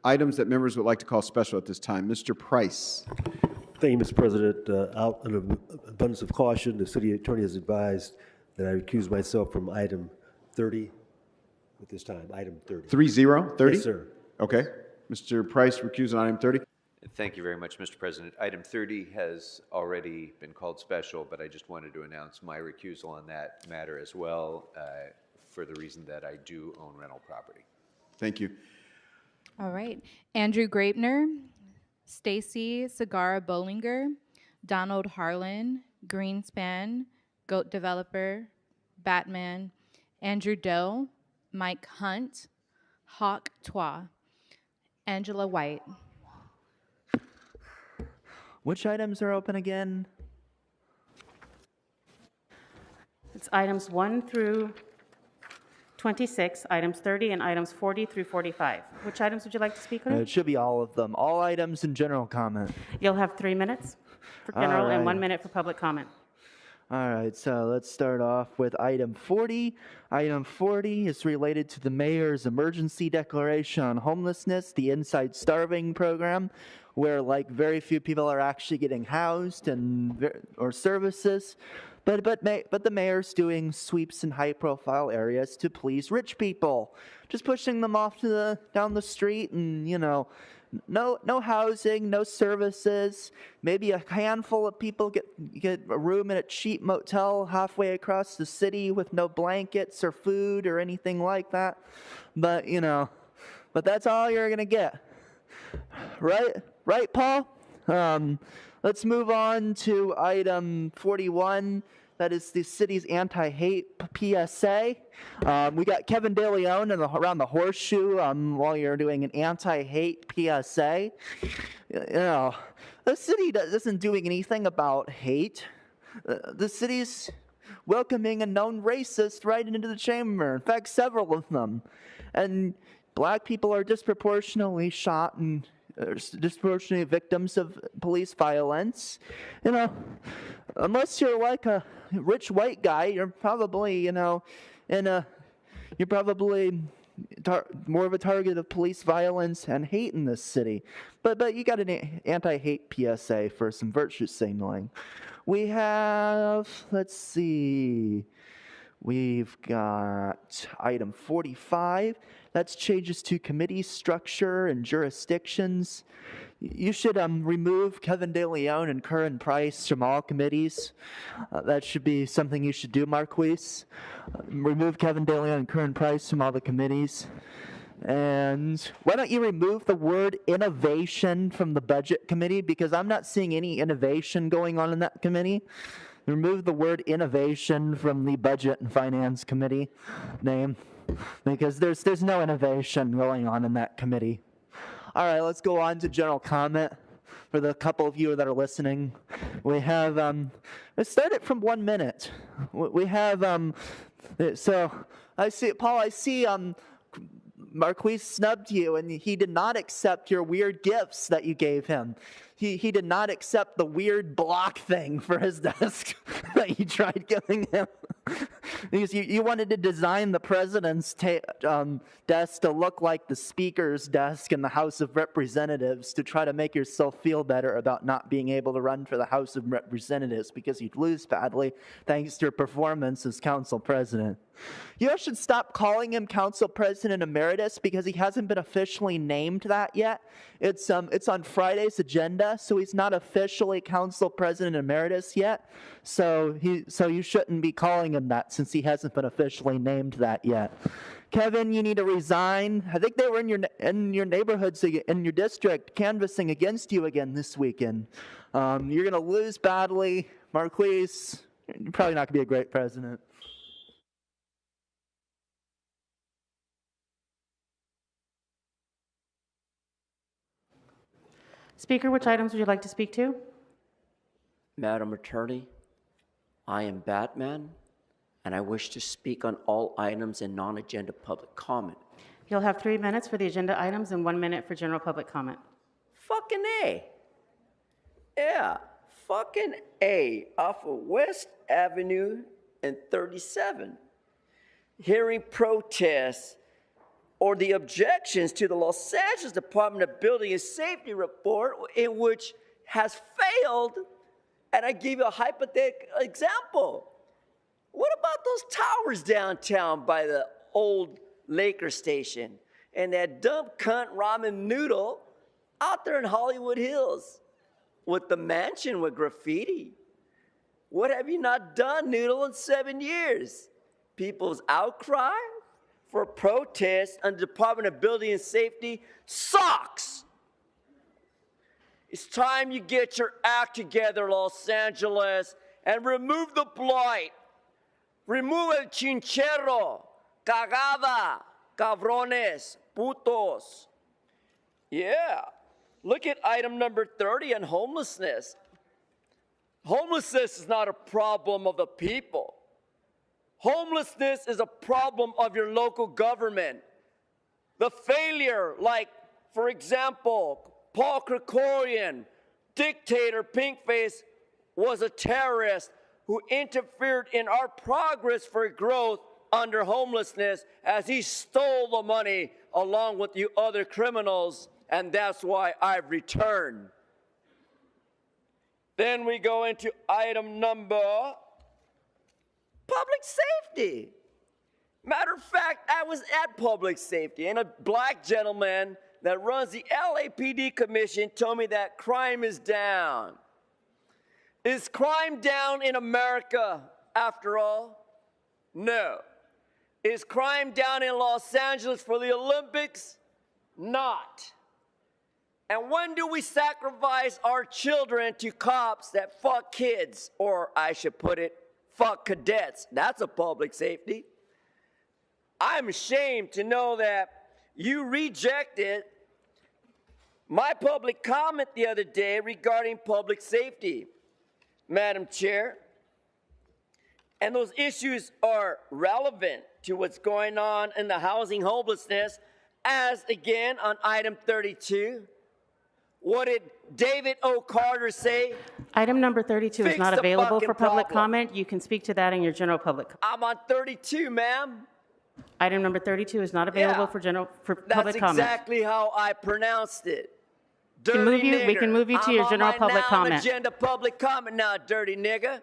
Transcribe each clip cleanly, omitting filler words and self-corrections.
items that members would like to call special at this time. Mr. Price. Thank you, Mr. President. Out of an abundance of caution, the city attorney has advised that I recuse myself from item 30 at this time. Item 30. 30? Yes, sir. Okay. Mr. Price recused on item 30. Thank you very much, Mr. President. Item 30 has already been called special, but I just wanted to announce my recusal on that matter as well, for the reason that I do own rental property. Thank you. All right. Andrew Graebner, Stacy Sagara Bollinger, Donald Harlan, Greenspan, Goat Developer, Batman, Andrew Doe, Mike Hunt, Hawk Twa, Angela White. Which items are open again? It's items 1 through 26, items 30, and items 40 through 45. Which items would you like to speak on? It should be all of them. All items in general comment. You'll have 3 minutes for general and 1 right. minute for public comment. All right, so let's start off with item 40. Item 40 is related to the mayor's emergency declaration on homelessness, the Inside Starving program, where like very few people are actually getting housed or services. But the mayor's doing sweeps in high-profile areas to please rich people, just pushing them off to down the street, and no housing, no services. Maybe a handful of people get a room in a cheap motel halfway across the city with no blankets or food or anything like that. But that's all you're gonna get, right, Paul? Let's move on to item 41. That is the city's anti-hate PSA. We got Kevin De Leon around the horseshoe while you're doing an anti-hate PSA. The city isn't doing anything about hate. The city's welcoming a known racist right into the chamber. In fact, several of them. And black people are disproportionately shot and disproportionately victims of police violence. Unless you're like a rich white guy, you're probably, you're probably more of a target of police violence and hate in this city. But you got an anti-hate PSA for some virtue signaling. We have, let's see, we've got item 45. That's changes to committee structure and jurisdictions. You should remove Kevin De Leon and Curran Price from all committees. That should be something you should do, Marquise. Remove Kevin De Leon and Curran Price from all the committees. And why don't you remove the word innovation from the budget committee, because I'm not seeing any innovation going on in that committee. Remove the word innovation from the budget and finance committee name, because there's no innovation going on in that committee. All right, let's go on to general comment for the couple of you that are listening. We have, let's start it from 1 minute. We have, so I see, Paul, Marquise snubbed you, and he did not accept your weird gifts that you gave him. He did not accept the weird block thing for his desk that you tried giving him. Because you wanted to design the president's desk to look like the speaker's desk in the House of Representatives to try to make yourself feel better about not being able to run for the House of Representatives because you'd lose badly thanks to your performance as council president. You should stop calling him council president emeritus because he hasn't been officially named that yet. It's on Friday's agenda, so he's not officially council president emeritus yet. So you shouldn't be calling him that since he hasn't been officially named that yet. Kevin, you need to resign. I think they were in your neighborhoods, in your district, canvassing against you again this weekend. You're going to lose badly. Marquise, you're probably not going to be a great president. Speaker, which items would you like to speak to? Madam Attorney, I am Batman, and I wish to speak on all items in non-agenda public comment. You'll have 3 minutes for the agenda items and 1 minute for general public comment. Fucking A. Yeah, fucking A, off of West Avenue and 37. Hearing protests or the objections to the Los Angeles Department of Building and Safety report, in which has failed. And I give you a hypothetical example. What about those towers downtown by the old Laker station and that dump cunt ramen noodle out there in Hollywood Hills with the mansion with graffiti? What have you not done, Noodle, in 7 years? People's outcry for protest on the Department of Building and Safety sucks. It's time you get your act together, Los Angeles, and remove the blight. Remove el chinchero, cagada, cabrones, putos. Yeah. Look at item number 30 on homelessness. Homelessness is not a problem of the people. Homelessness is a problem of your local government. The failure, like, for example, Paul Krikorian, dictator Pinkface, was a terrorist who interfered in our progress for growth under homelessness as he stole the money along with you other criminals, and that's why I've returned. Then we go into item number public safety. Matter of fact, I was at public safety, and a black gentleman that runs the LAPD commission told me that crime is down. Is crime down in America after all? No. Is crime down in Los Angeles for the Olympics? Not. And when do we sacrifice our children to cops that fuck kids? Or I should put it, fuck cadets. That's a public safety. I'm ashamed to know that you rejected my public comment the other day regarding public safety, Madam Chair. And those issues are relevant to what's going on in the housing homelessness, as again on item 32. What did David O. Carter say? Item number 32 is Fix not the available for fucking public problem. comment. You can speak to that in your general public. I'm on 32, ma'am. Item number 32 is not available Yeah. for That's public comment. exactly how I pronounced it. We can Dirty move you- we nigger. can move you to your general public I'm on my comment. agenda public comment now, dirty nigga.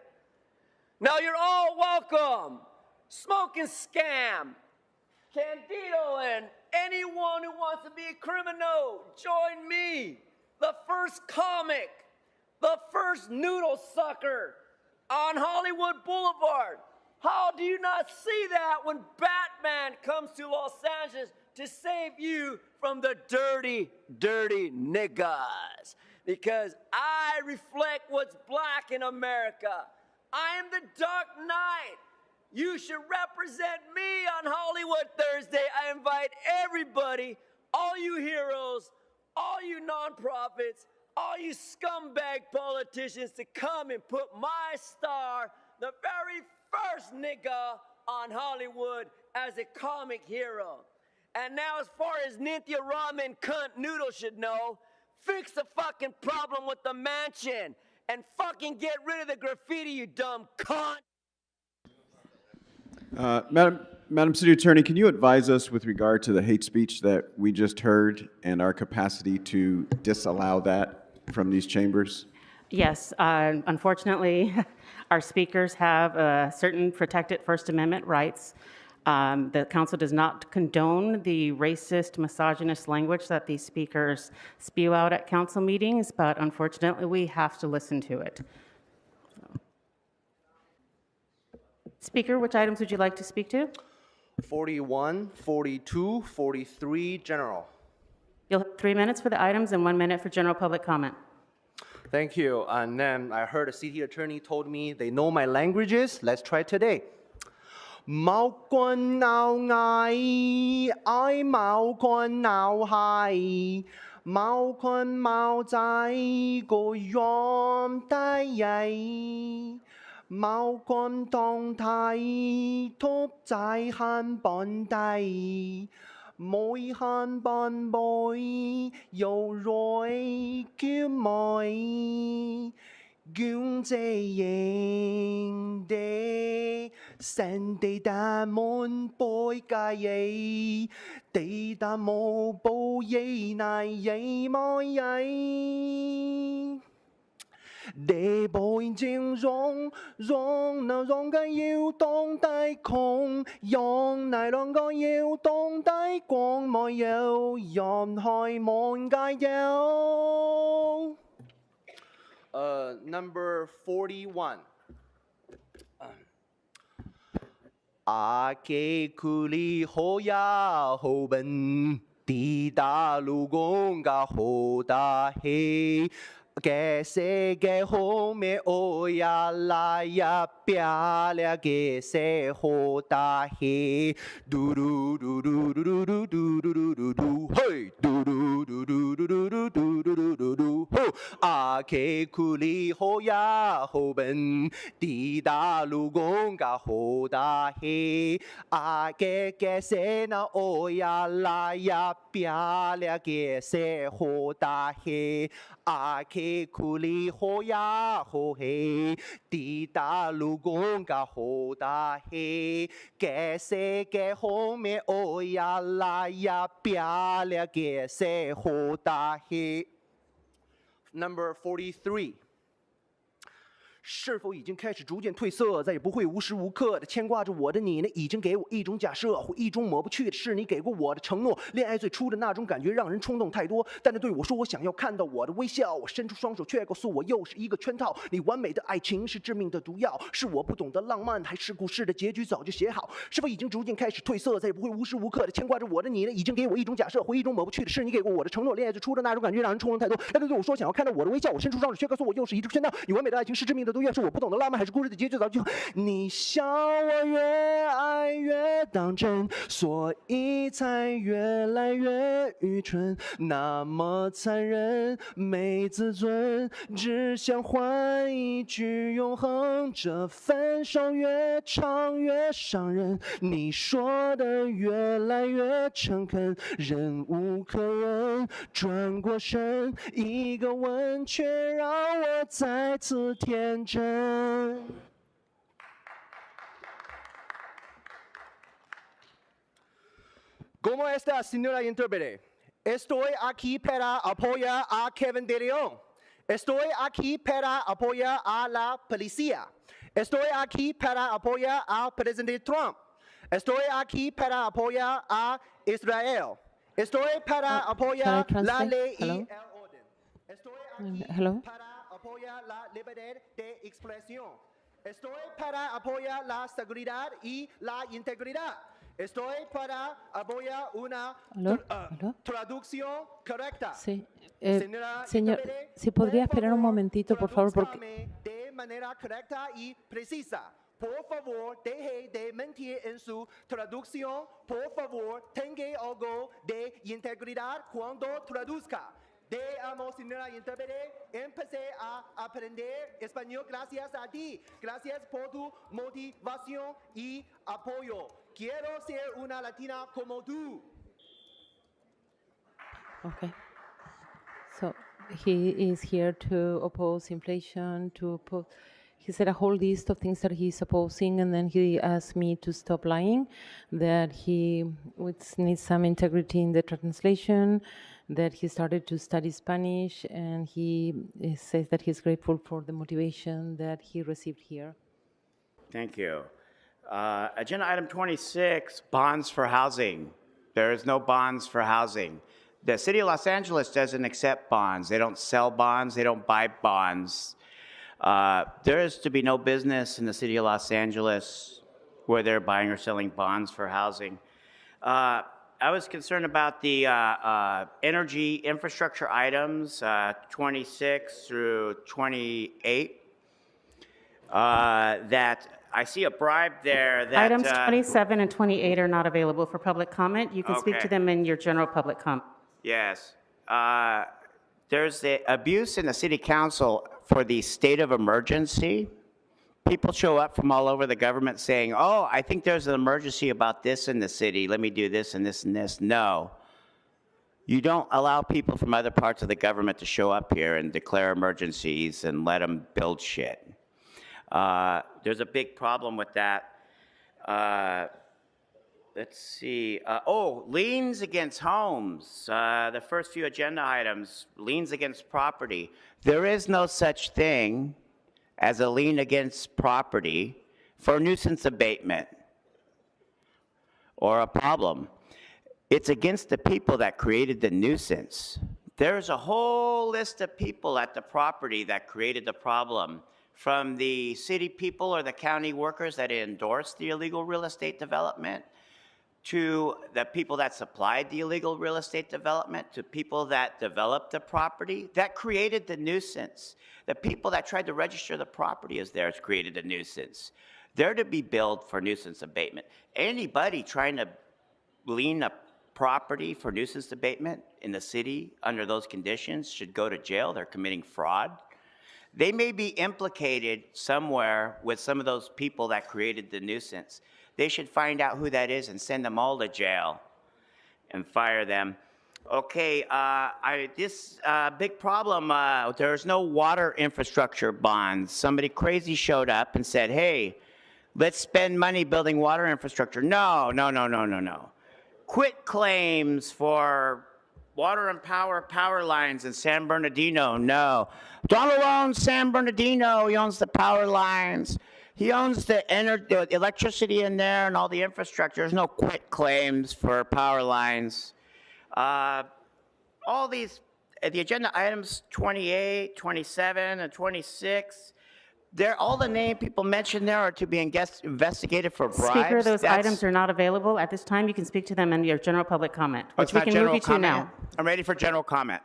Now you're all welcome. Smoking scam, Candido, and anyone who wants to be a criminal, join me. The first comic, the first noodle sucker on Hollywood Boulevard. How do you not see that when Batman comes to Los Angeles to save you from the dirty, dirty niggas? Because I reflect what's black in America. I am the Dark Knight. You should represent me on Hollywood Thursday. I invite everybody, all you heroes, all you nonprofits, all you scumbag politicians to come and put my star, the very first nigga on Hollywood, as a comic hero. And now, as far as Nithya Ramen cunt noodle should know, fix the fucking problem with the mansion and fucking get rid of the graffiti, you dumb cunt. Madam City Attorney, can you advise us with regard to the hate speech that we just heard and our capacity to disallow that from these chambers? Yes, unfortunately, our speakers have certain protected First Amendment rights. The council does not condone the racist, misogynist language that these speakers spew out at council meetings, but unfortunately, we have to listen to it. Speaker, which items would you like to speak to? 41, 42, 43, general. You'll have 3 minutes for the items and 1 minute for general public comment. Thank you. And then I heard a city attorney told me they know my languages. Let's try it today. 冇君鬧嗌，愛冇君鬧係，冇君冇仔個樣低曳，冇君當睇突仔慳本低，每慳本妹又來叫妹。Gyung Jae Ying De 三地大門背介耶，地大無報耶乃耶莫耶。地保已經容那容個搖動大空，用那兩個搖動大光沒有，用開門界有。Number 41. 阿給庫里好呀好笨，地大路公噶好大黑。que se que home oya la ya pia la que se hota he du du du du du du du du du du hey du du du du du du du du du du du ho a que kuli ho ya ho ben di da lu gong ga ho da he a que se na oya la ya pia la que se hota he a que kuli ho ya ho he di da lu gong ga ho da he que se que home oya la ya pia la que se ho da he. Number 43. 是否已经开始逐渐褪色，再也不会无时无刻的牵挂着我的你呢？已经给我一种假设，或一种抹不去的是你给过我的承诺。恋爱最初的那种感觉让人冲动太多，但是对我说我想要看到我的微笑，我伸出双手却告诉我又是一个圈套。你完美的爱情是致命的毒药，是我不懂得浪漫，还是故事的结局早就写好？是否已经逐渐开始褪色，再也不会无时无刻的牵挂着我的你呢？已经给我一种假设，或一种抹不去的是你给过我的承诺。恋爱最初的那种感觉让人冲动太多，但是对我说想要看到我的微笑，我伸出双手却告诉我又是一个圈套。你完美的爱情是致命的毒药，是我不懂得浪漫，还是故事的结局早就……你笑我越爱越当真，所以才越来越愚蠢，那么残忍，没自尊，只想换一句永恒。这分手越长越伤人，你说的越来越诚恳，忍无可忍，转过身，一个吻却让我再次天真。¿Cómo está, señora intérprete? Estoy aquí para apoyar a Kevin De Leon. Estoy aquí para apoyar a la policía. Estoy aquí para apoyar al presidente Trump. Estoy aquí para apoyar a Israel. Estoy para apoyar la ley y el orden. Estoy aquí para apoyar la libertad de expresión. Estoy para apoyar la seguridad y la integridad. Estoy para apoyar una traducción correcta. Sí. Señora Señor, si podría esperar un momentito, por favor, porque... de manera correcta y precisa. Por favor, deje de mentir en su traducción. Por favor, tenga algo de integridad cuando traduzca. Te amo, señora intérprete. Empecé a aprender español gracias a ti. Gracias por tu motivación y apoyo. Quiero ser una latina como tú. Okay. So he is here to oppose inflation, he said a whole list of things that he's opposing, and then he asked me to stop lying, that he needs some integrity in the translation, that he started to study Spanish, and he says that he's grateful for the motivation that he received here. Thank you. Agenda item 26, bonds for housing. There is no bonds for housing. The city of Los Angeles doesn't accept bonds. They don't sell bonds. They don't buy bonds. There is to be no business in the city of Los Angeles where they're buying or selling bonds for housing. I was concerned about the energy infrastructure items, 26 through 28, that I see a bribe there that... Items 27 and 28 are not available for public comment. You can speak to them in your general public comment. Yes. There's the abuse in the city council for the state of emergency. People show up from all over the government saying, oh, I think there's an emergency about this in the city. Let me do this and this and this. No. You don't allow people from other parts of the government to show up here and declare emergencies and let them build shit. There's a big problem with that. Let's see. Liens against homes. The first few agenda items, liens against property. There is no such thing as a lien against property for nuisance abatement or a problem. It's against the people that created the nuisance. There's a whole list of people at the property that created the problem, from the city people or the county workers that endorsed the illegal real estate development, to the people that supplied the illegal real estate development, to people that developed the property, that created the nuisance. The people that tried to register the property as theirs created the nuisance. They're to be billed for nuisance abatement. Anybody trying to lien a property for nuisance abatement in the city under those conditions should go to jail. They're committing fraud. They may be implicated somewhere with some of those people that created the nuisance. They should find out who that is and send them all to jail and fire them. Okay, this big problem, there's no water infrastructure bonds. Somebody crazy showed up and said, hey, let's spend money building water infrastructure. No. Quit claims for water and power lines in San Bernardino. No. Donald owns San Bernardino. He owns the power lines. He owns the electricity in there and all the infrastructure. There's no quit claims for power lines. All these, the agenda items 28, 27, and 26, all the name people mentioned there are to be investigated for bribes. Speaker, those items are not available at this time. You can speak to them in your general public comment, which we can move you to now. I'm ready for general comment.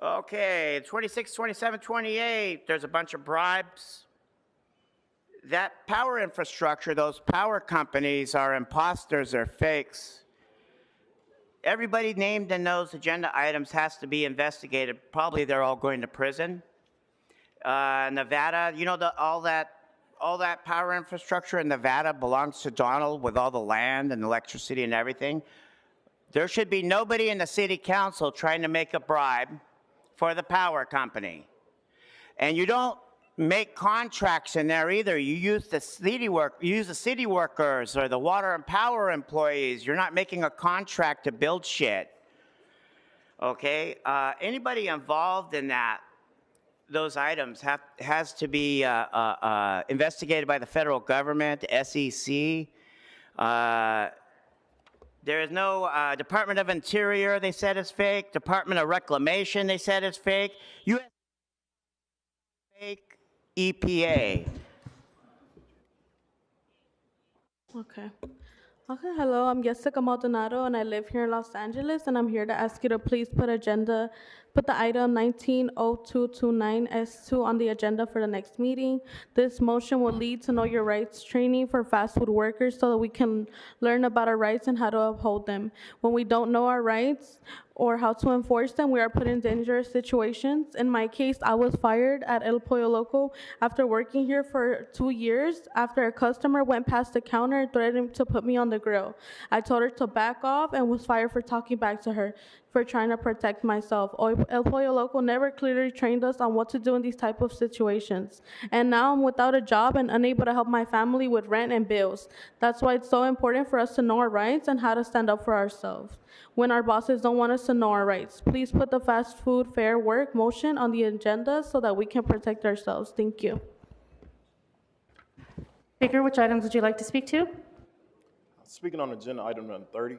Okay, 26, 27, 28, there's a bunch of bribes. That power infrastructure, those power companies are imposters, they're fakes. Everybody named in those agenda items has to be investigated. Probably they're all going to prison. Nevada, you know, all that power infrastructure in Nevada belongs to Donald with all the land and electricity and everything. There should be nobody in the city council trying to make a bribe for the power company. And you don't make contracts in there either. You use the city workers or the water and power employees. You're not making a contract to build shit. Okay? Anybody involved in those items has to be investigated by the federal government, the SEC. There is no Department of Interior, they said is fake. Department of Reclamation, they said is fake. U.S. fake. EPA. Okay, hello, I'm Jessica Maldonado, and I live here in Los Angeles, and I'm here to ask you to please put the item 190229S2 on the agenda for the next meeting. This motion will lead to Know Your Rights training for fast food workers so that we can learn about our rights and how to uphold them. When we don't know our rights or how to enforce them, we are put in dangerous situations. In my case, I was fired at El Pollo Loco after working here for 2 years after a customer went past the counter and threatened to put me on the grill. I told her to back off and was fired for talking back to her, for trying to protect myself. El Pollo Loco never clearly trained us on what to do in these type of situations. And now I'm without a job and unable to help my family with rent and bills. That's why it's so important for us to know our rights and how to stand up for ourselves when our bosses don't want us to know our rights. Please put the fast food fair work motion on the agenda so that we can protect ourselves. Thank you. Speaker, which items would you like to speak to? Speaking on agenda item number 30.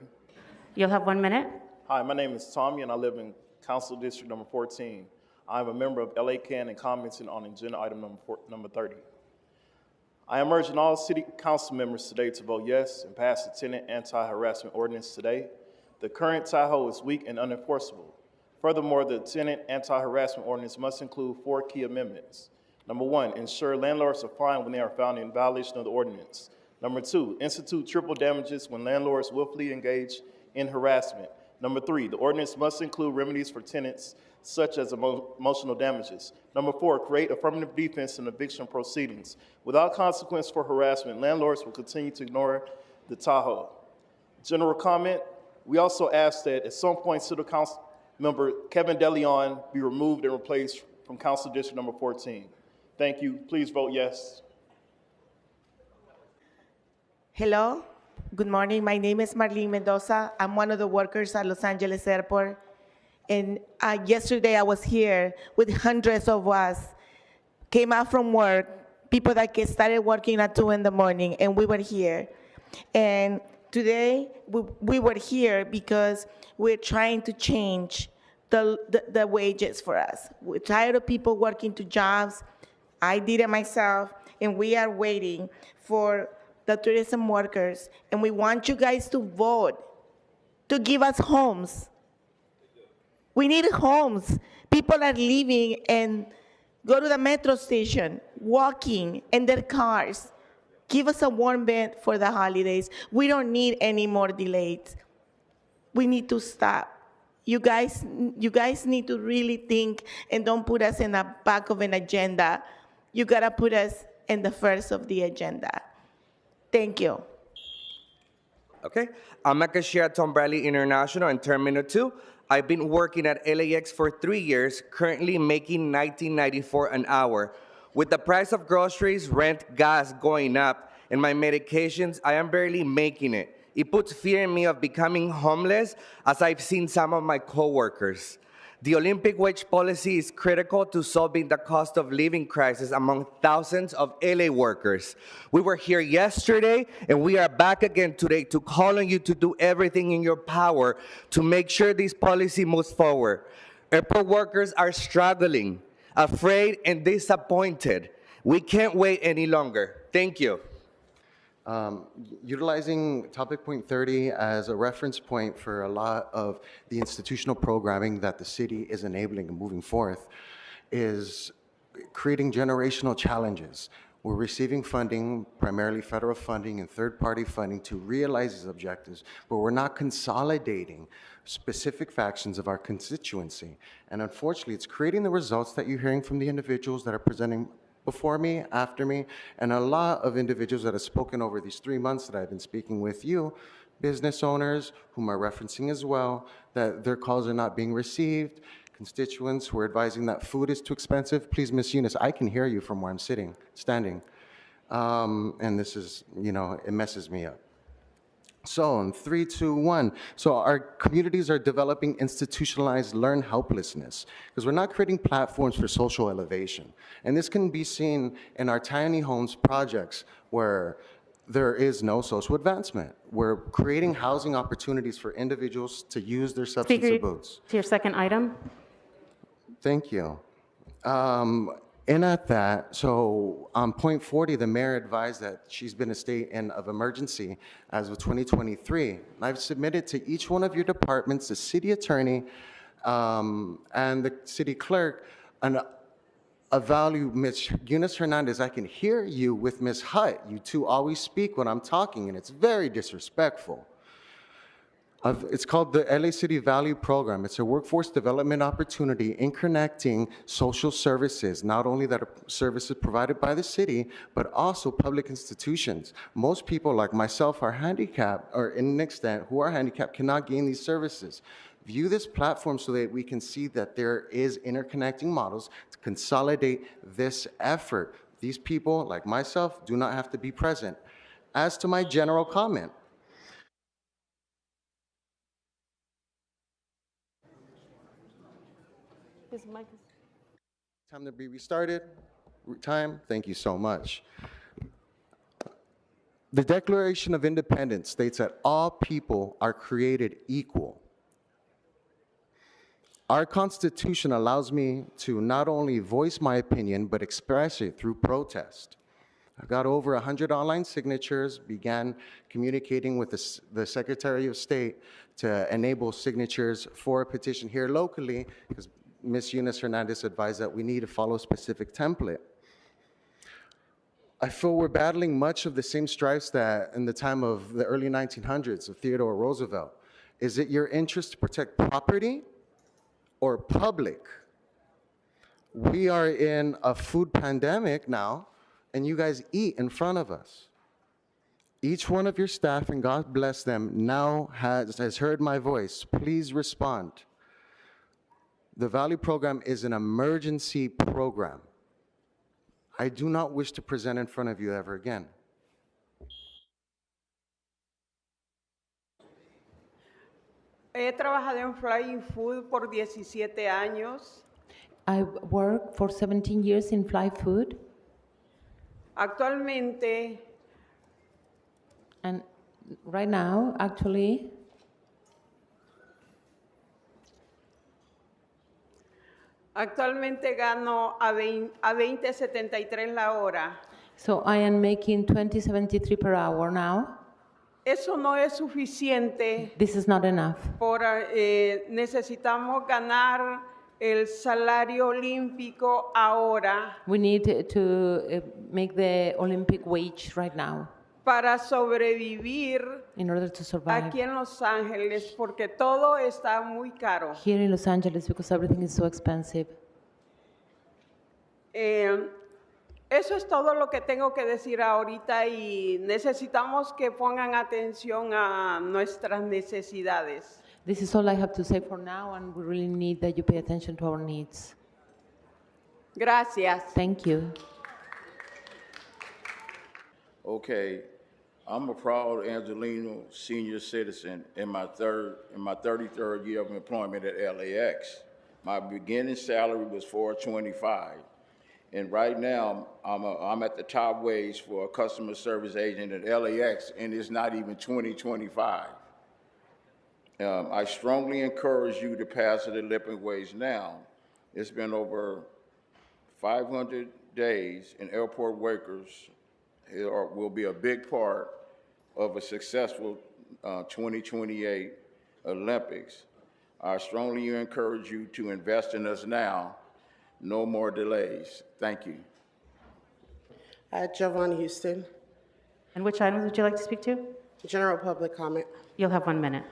You'll have 1 minute. Hi, my name is Tommy, and I live in Council District number 14. I am a member of LACAN and commenting on agenda item number 30. I am urging all city council members today to vote yes and pass the tenant anti-harassment ordinance today. The current TAHO is weak and unenforceable. Furthermore, the tenant anti-harassment ordinance must include 4 key amendments. Number 1, ensure landlords are fined when they are found in violation of the ordinance. Number 2, institute triple damages when landlords willfully engage in harassment. Number 3, the ordinance must include remedies for tenants such as emotional damages. Number 4, create affirmative defense in eviction proceedings. Without consequence for harassment, landlords will continue to ignore the TAHO. General comment, we also ask that at some point City Council member Kevin DeLeon be removed and replaced from Council District number 14. Thank you. Please vote yes. Hello, good morning. My name is Marlene Mendoza. I'm one of the workers at Los Angeles Airport. And yesterday I was here with hundreds of us, came out from work, people that started working at 2 in the morning, and we were here. And today we were here because we're trying to change the wages for us. We're tired of people working 2 jobs. I did it myself, and we are waiting for the tourism workers, and we want you guys to vote to give us homes. We need homes. People are leaving and go to the metro station, walking in their cars. Give us a warm bed for the holidays. We don't need any more delays. We need to stop. You guys need to really think and don't put us in the back of an agenda. You gotta put us in the first of the agenda. Thank you. Okay, I'm a cashier at Tom Bradley International in Terminal 2. I've been working at LAX for 3 years, currently making $19.94 an hour. With the price of groceries, rent, gas going up, and my medications, I am barely making it. It puts fear in me of becoming homeless, as I've seen some of my coworkers. The Olympic wage policy is critical to solving the cost of living crisis among thousands of LA workers. We were here yesterday, and we are back again today to call on you to do everything in your power to make sure this policy moves forward. Airport workers are struggling, afraid, and disappointed. We can't wait any longer. Thank you. Utilizing topic point 30 as a reference point for a lot of the institutional programming that the city is enabling and moving forth is creating generational challenges. We're receiving funding, primarily federal funding and third-party funding, to realize these objectives, but we're not consolidating specific factions of our constituency. And unfortunately, it's creating the results that you're hearing from the individuals that are presenting before me, after me, and a lot of individuals that have spoken over these 3 months that I've been speaking with you, business owners whom are referencing as well, that their calls are not being received, constituents who are advising that food is too expensive. Please, Miss Eunice, I can hear you from where I'm standing. And this is, it messes me up. So in 3, 2, 1, so our communities are developing institutionalized learned helplessness because we're not creating platforms for social elevation. And this can be seen in our tiny homes projects where there is no social advancement. We're creating housing opportunities for individuals to use their substance abuse. To your second item. Thank you. And at that, so on point 40, the mayor advised that she's been a state of emergency as of 2023. I've submitted to each one of your departments, the city attorney and the city clerk, a value, Ms. Eunice Hernandez. I can hear you with Ms. Hutt. You two always speak when I'm talking, and it's very disrespectful. It's called the LA City Value Program. It's a workforce development opportunity in connecting social services, not only that are services provided by the city, but also public institutions. Most people like myself are handicapped, or in an extent, who are handicapped cannot gain these services. View this platform so that we can see that there is interconnecting models to consolidate this effort. These people, like myself, do not have to be present. As to my general comment, time to be restarted. Time. Thank you so much. The Declaration of Independence states that all people are created equal. Our Constitution allows me to not only voice my opinion, but express it through protest. I got over 100 online signatures, began communicating with the Secretary of State to enable signatures for a petition here locally, because Ms. Eunice Hernandez advised that we need to follow a specific template. I feel we're battling much of the same strifes that in the time of the early 1900s of Theodore Roosevelt. Is it your interest to protect property or public? We are in a food pandemic now, and you guys eat in front of us. Each one of your staff, and God bless them, now has heard my voice. Please respond. The Value Program is an emergency program. I do not wish to present in front of you ever again. He trabajado en Flying Food por 17 años. I worked for 17 years in Fly Food, Actualmente and right now, actually, gano a 20.73 la hora. so I am making 20.73 per hour now. Eso no es suficiente. This is not enough. Necesitamos ganar el salario olímpico ahora We need to make the Olympic wage right now para sobrevivir in order to survive aquí en Los Ángeles porque todo está muy caro. here in Los Angeles because everything is so expensive. Eso es todo lo que tengo que decir ahorita y necesitamos que pongan atención a nuestras necesidades. This is all I have to say for now, and we really need that you pay attention to our needs. Gracias. Thank you. Okay, I'm a proud Angelino senior citizen in my 33rd year of employment at LAX. My beginning salary was $425, and right now I'm at the top wage for a customer service agent at LAX, and it's not even $20.25. I strongly encourage you to pass the Olympic wage now. It's been over 500 days, and airport workers will be a big part of a successful 2028 Olympics. I strongly encourage you to invest in us now. No more delays. Thank you. Javon Houston. And which items would you like to speak to? General public comment. You'll have 1 minute.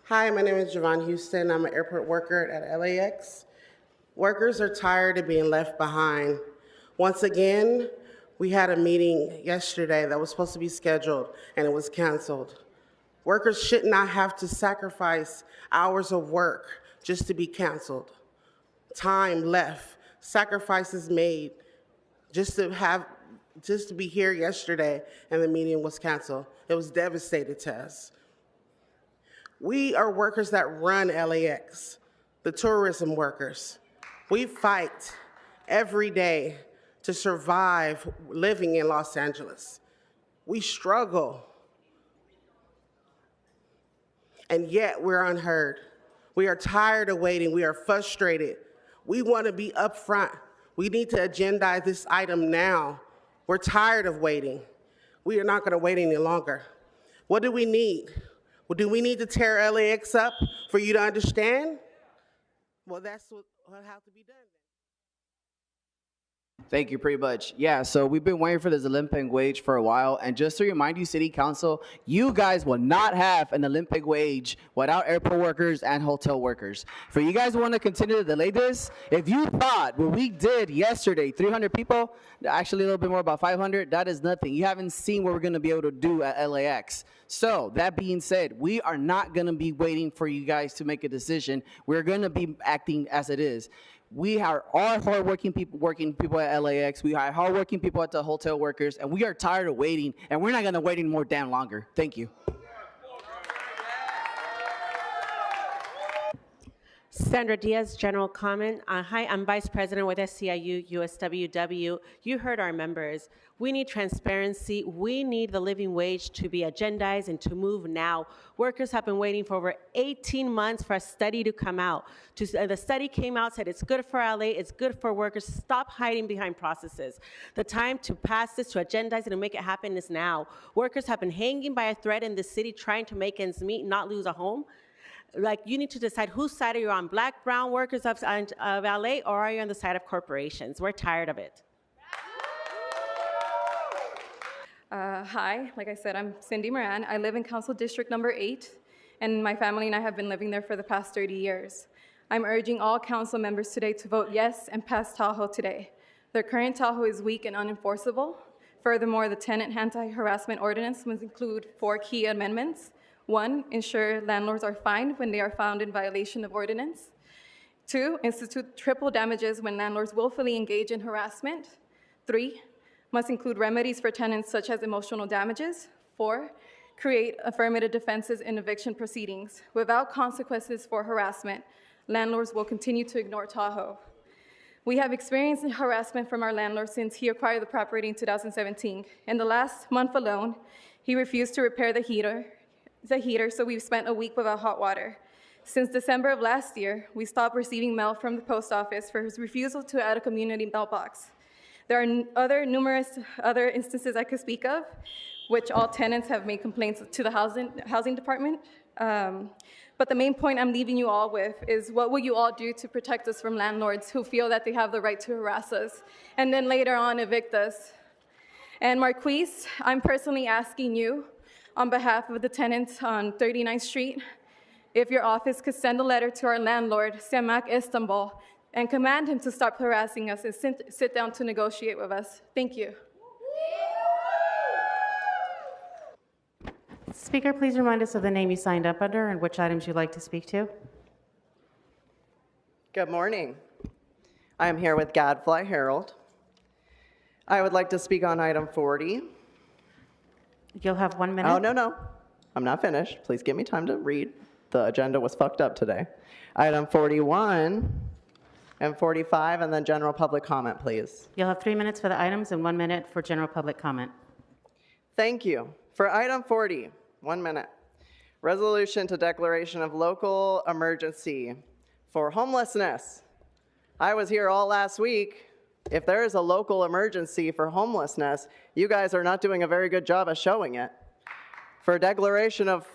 Hi, my name is Javon Houston. I'm an airport worker at LAX. Workers are tired of being left behind. Once again, we had a meeting yesterday that was supposed to be scheduled and it was canceled. Workers should not have to sacrifice hours of work just to be canceled. Time left, sacrifices made just to be here yesterday and the meeting was canceled. It was devastating to us. We are workers that run LAX, the tourism workers. We fight every day to survive living in Los Angeles. We struggle, and yet we're unheard. We are tired of waiting. We are frustrated. We want to be upfront. We need to agendize this item now. We're tired of waiting. We are not going to wait any longer. What do we need? Well, do we need to tear LAX up for you to understand? Well, that's what will have to be done. Thank you pretty much. Yeah, so we've been waiting for this Olympic wage for a while. And just to remind you, City Council, you guys will not have an Olympic wage without airport workers and hotel workers. For you guys who want to continue to delay this, if you thought what we did yesterday, 300 people, actually a little bit more, about 500, that is nothing. You haven't seen what we're going to be able to do at LAX. So that being said, we are not going to be waiting for you guys to make a decision. We're going to be acting as it is. We are all hardworking people at LAX. We are hardworking people at the hotel workers, and we are tired of waiting, and we're not going to wait any more damn longer. Thank you. Sandra Diaz, general comment. Hi, I'm Vice President with SCIU USWW. You heard our members. We need transparency. We need the living wage to be agendized and to move now. Workers have been waiting for over 18 months for a study to come out. The study came out, said it's good for LA, it's good for workers. Stop hiding behind processes. The time to pass this, to agendize it and make it happen is now. Workers have been hanging by a thread in the city trying to make ends meet, not lose a home. Like, you need to decide whose side are you on, black, brown workers of LA, or are you on the side of corporations? We're tired of it. Hi, like I said, I'm Cindy Moran. I live in Council District number 8, and my family and I have been living there for the past 30 years. I'm urging all council members today to vote yes and pass TAHO today. The current TAHO is weak and unenforceable. Furthermore, the tenant anti-harassment ordinance must include 4 key amendments. 1, ensure landlords are fined when they are found in violation of ordinance. 2, institute triple damages when landlords willfully engage in harassment. 3, must include remedies for tenants such as emotional damages. 4, create affirmative defenses in eviction proceedings. Without consequences for harassment, landlords will continue to ignore TAHO. We have experienced harassment from our landlord since he acquired the property in 2017. In the last month alone, he refused to repair the heater, so we've spent a week without hot water. Since December of last year, we stopped receiving mail from the post office for his refusal to add a community mailbox. There are numerous other instances I could speak of, which all tenants have made complaints to the housing department. But the main point I'm leaving you all with is, what will you all do to protect us from landlords who feel that they have the right to harass us and then later on evict us? And Marquise, I'm personally asking you on behalf of the tenants on 39th Street, if your office could send a letter to our landlord, Semak Istanbul, and command him to stop harassing us and sit down to negotiate with us. Thank you. Speaker, please remind us of the name you signed up under and which items you'd like to speak to. Good morning. I am here with Gadfly Harold. I would like to speak on item 40. You'll have 1 minute. Oh, no. I'm not finished. Please give me time to read. The agenda was fucked up today. Item 41 and 45, and then general public comment, please. You'll have 3 minutes for the items and 1 minute for general public comment. Thank you. For item 40, 1 minute. Resolution to declaration of local emergency for homelessness. I was here all last week. If there is a local emergency for homelessness, you guys are not doing a very good job of showing it. For declaration of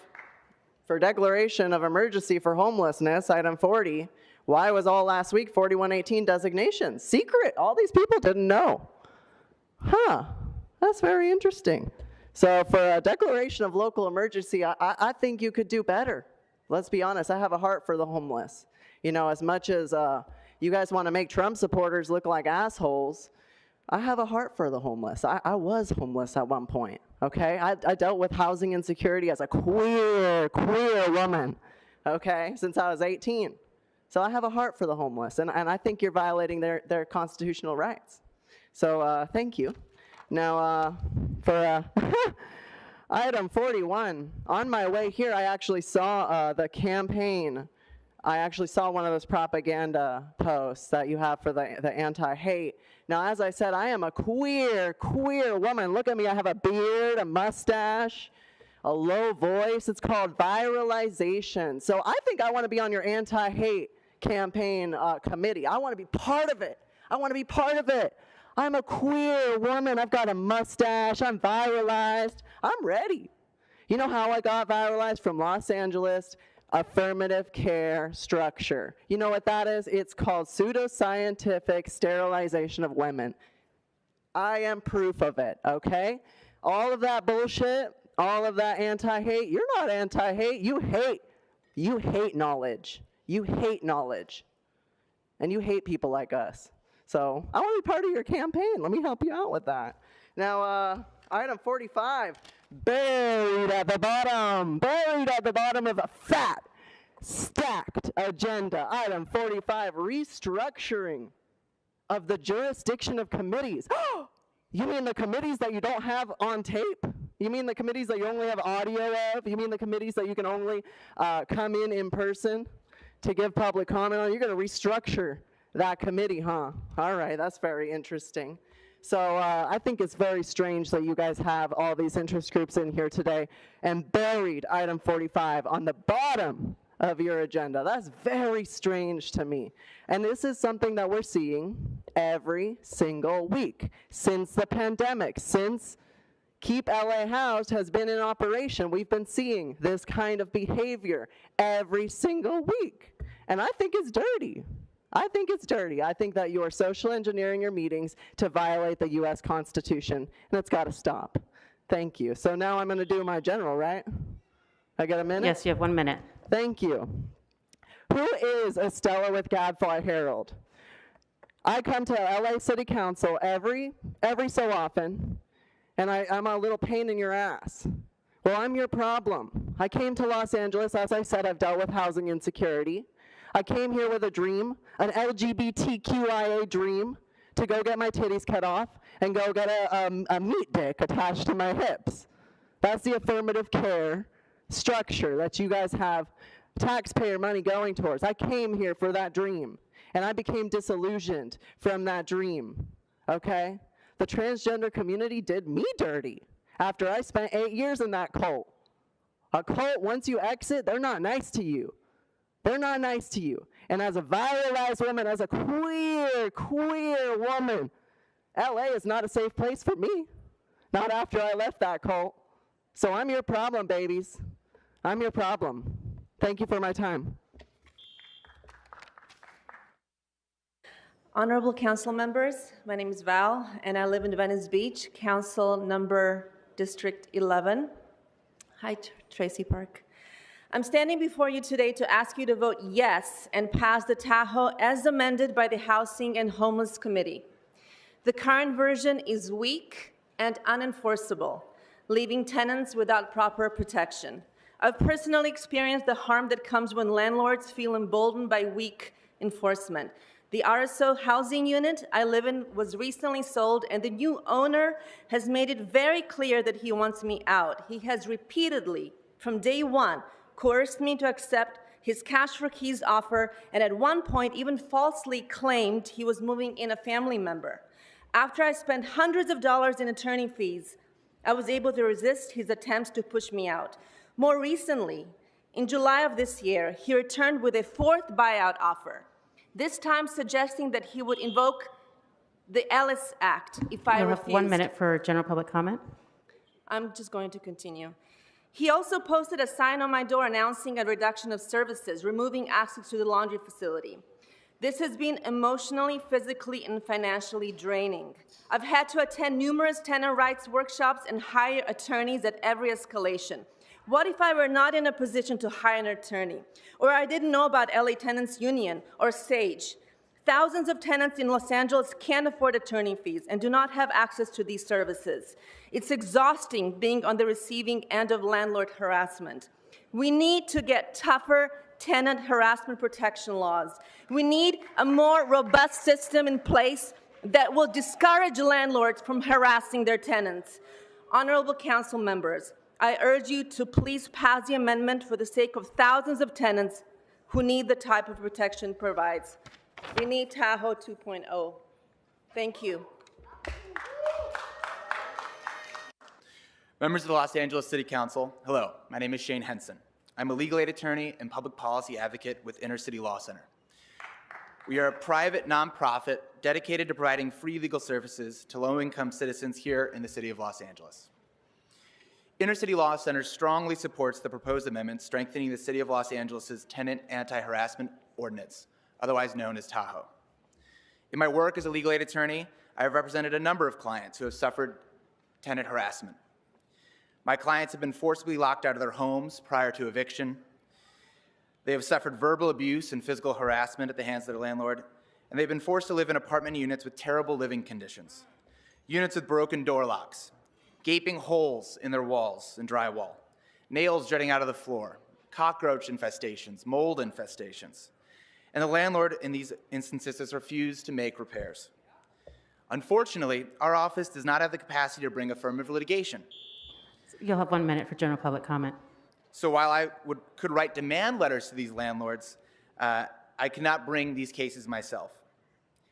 emergency for homelessness, item 40, why was all last week 4118 designation? Secret. All these people didn't know. Huh. That's very interesting. So for a declaration of local emergency, I think you could do better. Let's be honest. I have a heart for the homeless. You know, as much as you guys want to make Trump supporters look like assholes, I have a heart for the homeless. I was homeless at one point, okay? I dealt with housing insecurity as a queer woman, okay, since I was 18. So I have a heart for the homeless, and I think you're violating their constitutional rights. So thank you. Now, for item 41, on my way here, I actually saw the campaign. I actually saw one of those propaganda posts that you have for the anti-hate. Now, as I said, I am a queer woman. Look at me. I have a beard, a mustache, a low voice. It's called viralization. So I think I want to be on your anti-hate campaign committee. I want to be part of it. I'm a queer woman. I've got a mustache. I'm viralized. I'm ready. You know how I got viralized? From Los Angeles. Affirmative care structure. You know what that is? It's called pseudoscientific sterilization of women. I am proof of it, okay? All of that bullshit, all of that anti-hate, you're not anti-hate, you hate. You hate knowledge. You hate knowledge. And you hate people like us. So I want to be part of your campaign. Let me help you out with that. Now, item 45, buried at the bottom of a fat, stacked agenda. Item 45, restructuring of the jurisdiction of committees. You mean the committees that you don't have on tape? You mean the committees that you only have audio of? You mean the committees that you can only come in person to give public comment on? You're going to restructure that committee, huh? All right, that's very interesting. So I think it's very strange that you guys have all these interest groups in here today and buried item 45 on the bottom of your agenda. That's very strange to me. And this is something that we're seeing every single week since the pandemic, since Keep LA Housed has been in operation. We've been seeing this kind of behavior every single week. And I think it's dirty. I think that you are social engineering your meetings to violate the U.S. Constitution, and it's got to stop. Thank you. So now I'm going to do my general, right? I got a minute? Yes, you have 1 minute. Thank you. Who is Estella with Gadfly Herald? I come to LA City Council every so often, and I'm a little pain in your ass. Well, I'm your problem. I came to Los Angeles. As I said, I've dealt with housing insecurity. I came here with a dream, an LGBTQIA dream, to go get my titties cut off and go get a meat dick attached to my hips. That's the affirmative care structure that you guys have taxpayer money going towards. I came here for that dream, and I became disillusioned from that dream, okay? The transgender community did me dirty after I spent 8 years in that cult. A cult, once you exit, they're not nice to you. They're not nice to you. And as a violized woman, as a queer woman, LA is not a safe place for me. Not after I left that cult. So I'm your problem, babies. I'm your problem. Thank you for my time. Honorable council members, my name is Val, and I live in Venice Beach, council number District 11. Hi, Tracy Park. I'm standing before you today to ask you to vote yes and pass the TAHO as amended by the Housing and Homeless Committee. The current version is weak and unenforceable, leaving tenants without proper protection. I've personally experienced the harm that comes when landlords feel emboldened by weak enforcement. The RSO housing unit I live in was recently sold, and the new owner has made it very clear that he wants me out. He has repeatedly, from day one, coerced me to accept his cash for keys offer, and at one point even falsely claimed he was moving in a family member. After I spent hundreds of dollars in attorney fees, I was able to resist his attempts to push me out. More recently, in July of this year, he returned with a fourth buyout offer, this time suggesting that he would invoke the Ellis Act if I You'll refused. have 1 minute for general public comment. I'm just going to continue. He also posted a sign on my door announcing a reduction of services, removing access to the laundry facility. This has been emotionally, physically, and financially draining. I've had to attend numerous tenant rights workshops and hire attorneys at every escalation. What if I were not in a position to hire an attorney? Or I didn't know about LA Tenants Union or SAGE? Thousands of tenants in Los Angeles can't afford attorney fees and do not have access to these services. It's exhausting being on the receiving end of landlord harassment. We need to get tougher tenant harassment protection laws. We need a more robust system in place that will discourage landlords from harassing their tenants. Honorable council members, I urge you to please pass the amendment for the sake of thousands of tenants who need the type of protection it provides. We need TAHO 2.0. Thank you. Members of the Los Angeles City Council, hello, my name is Shane Henson. I'm a legal aid attorney and public policy advocate with Inner City Law Center. We are a private nonprofit dedicated to providing free legal services to low-income citizens here in the city of Los Angeles. Inner City Law Center strongly supports the proposed amendment strengthening the City of Los Angeles' tenant anti-harassment ordinance, otherwise known as TAHO. In my work as a legal aid attorney, I have represented a number of clients who have suffered tenant harassment. My clients have been forcibly locked out of their homes prior to eviction. They have suffered verbal abuse and physical harassment at the hands of their landlord, and they've been forced to live in apartment units with terrible living conditions. Units with broken door locks, gaping holes in their walls and drywall, nails jutting out of the floor, cockroach infestations, mold infestations. And the landlord in these instances has refused to make repairs. Unfortunately, our office does not have the capacity to bring affirmative litigation. You'll have 1 minute for general public comment. So while I could write demand letters to these landlords, I cannot bring these cases myself.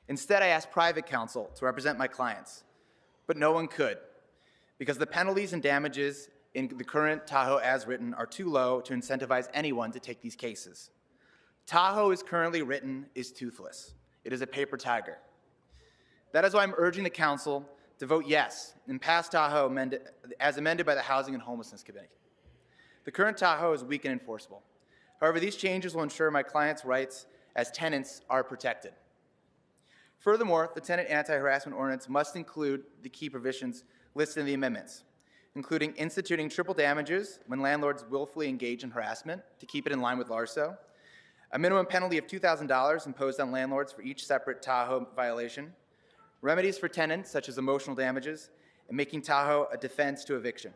Instead, I asked private counsel to represent my clients, but no one could, because the penalties and damages in the current TAHO as written are too low to incentivize anyone to take these cases. TAHO as currently written is toothless. It is a paper tiger. That is why I'm urging the council to vote yes and pass TAHO as amended by the Housing and Homelessness Committee. The current TAHO is weak and enforceable. However, these changes will ensure my clients' rights as tenants are protected. Furthermore, the tenant anti-harassment ordinance must include the key provisions listed in the amendments, including instituting triple damages when landlords willfully engage in harassment to keep it in line with LARSO, a minimum penalty of $2,000 imposed on landlords for each separate TAHO violation, remedies for tenants such as emotional damages, and making TAHO a defense to eviction.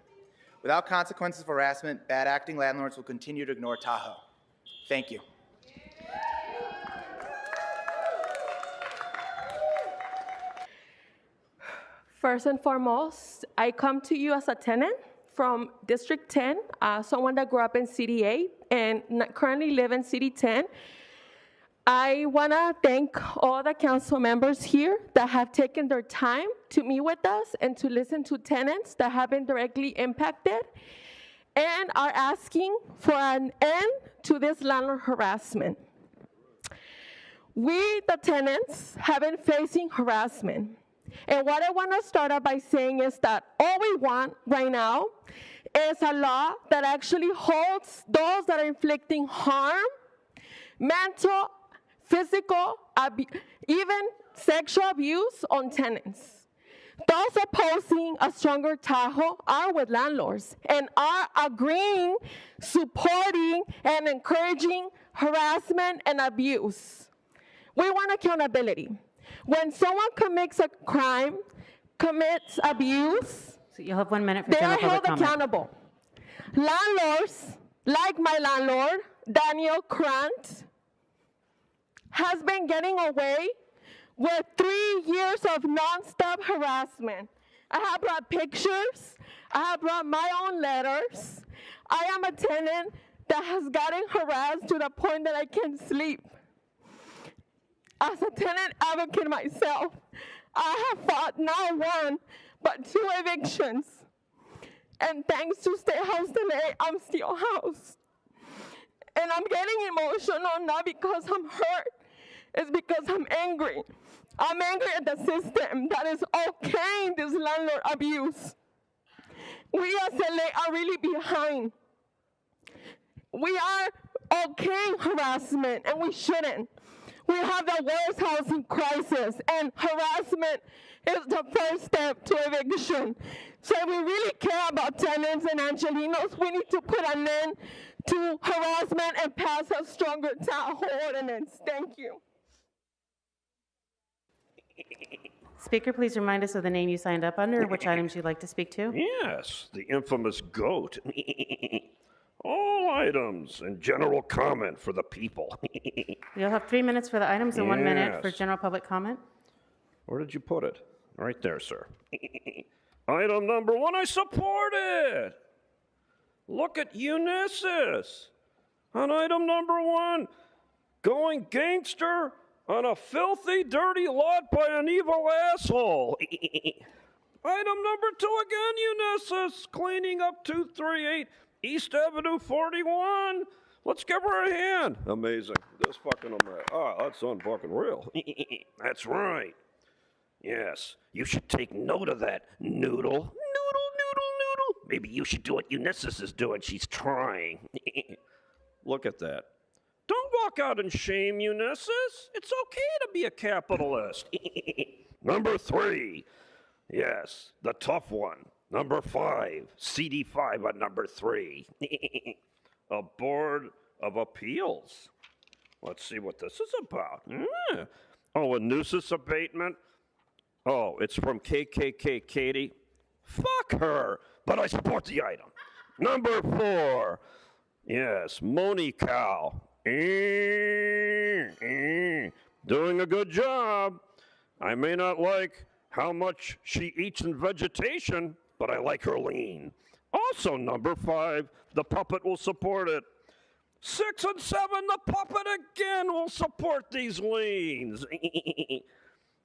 Without consequences of harassment, bad acting landlords will continue to ignore TAHO. Thank you. First and foremost, I come to you as a tenant from District 10, someone that grew up in City 8 and currently live in City 10. I want to thank all the council members here that have taken their time to meet with us and to listen to tenants that have been directly impacted and are asking for an end to this landlord harassment. We, the tenants, have been facing harassment. And what I want to start out by saying is that all we want right now is a law that actually holds those that are inflicting harm, mental, physical, even sexual abuse on tenants. Those opposing a stronger TAHO are with landlords and are agreeing, supporting, and encouraging harassment and abuse. We want accountability. When someone commits a crime, commits abuse, So you'll have 1 minute for they general are held public comment. accountable. Landlords, like my landlord, Daniel Krant, has been getting away with 3 years of nonstop harassment. I have brought pictures. I have brought my own letters. I am a tenant that has gotten harassed to the point that I can't sleep. As a tenant advocate myself, I have fought not one, but 2 evictions. And thanks to State House delay, I'm still housed. And I'm getting emotional not because I'm hurt, it's because I'm angry. I'm angry at the system that is okaying this landlord abuse. We as LA are really behind. We are okaying harassment, and we shouldn't. We have the worst housing crisis, and harassment is the first step to eviction. So if we really care about tenants and Angelinos, we need to put an end to harassment and pass a stronger TAHO ordinance. Thank you. Speaker, please remind us of the name you signed up under, which items you'd like to speak to. Yes, the infamous GOAT. All items and general comment for the people. You'll have 3 minutes for the items and 1 minute for Yes. general public comment. Where did you put it? Right there, sir. Item number 1, I support it. Look at Unisys. On item number 1, going gangster on a filthy, dirty lot by an evil asshole. Item number 2 again, Unisys, cleaning up 238 East Avenue 41. Let's give her a hand. Amazing. This fucking amazing. Ah, that's unfucking real. That's right. Yes, you should take note of that, Noodle. Noodle, noodle, noodle. Maybe you should do what Unisys is doing. She's trying. Look at that. Don't walk out in shame, Unisys. It's okay to be a capitalist. Number 3. Yes, the tough one. Number 5. CD5 on number 3. A Board of Appeals. Let's see what this is about. Oh, a nuisance abatement? Oh, it's from KKK Katie. Fuck her, but I support the item. Number 4. Yes, Moni Cow. Doing a good job. I may not like how much she eats in vegetation, but I like her lean. Also, number 5, the puppet will support it. 6 and 7, the puppet again will support these leans.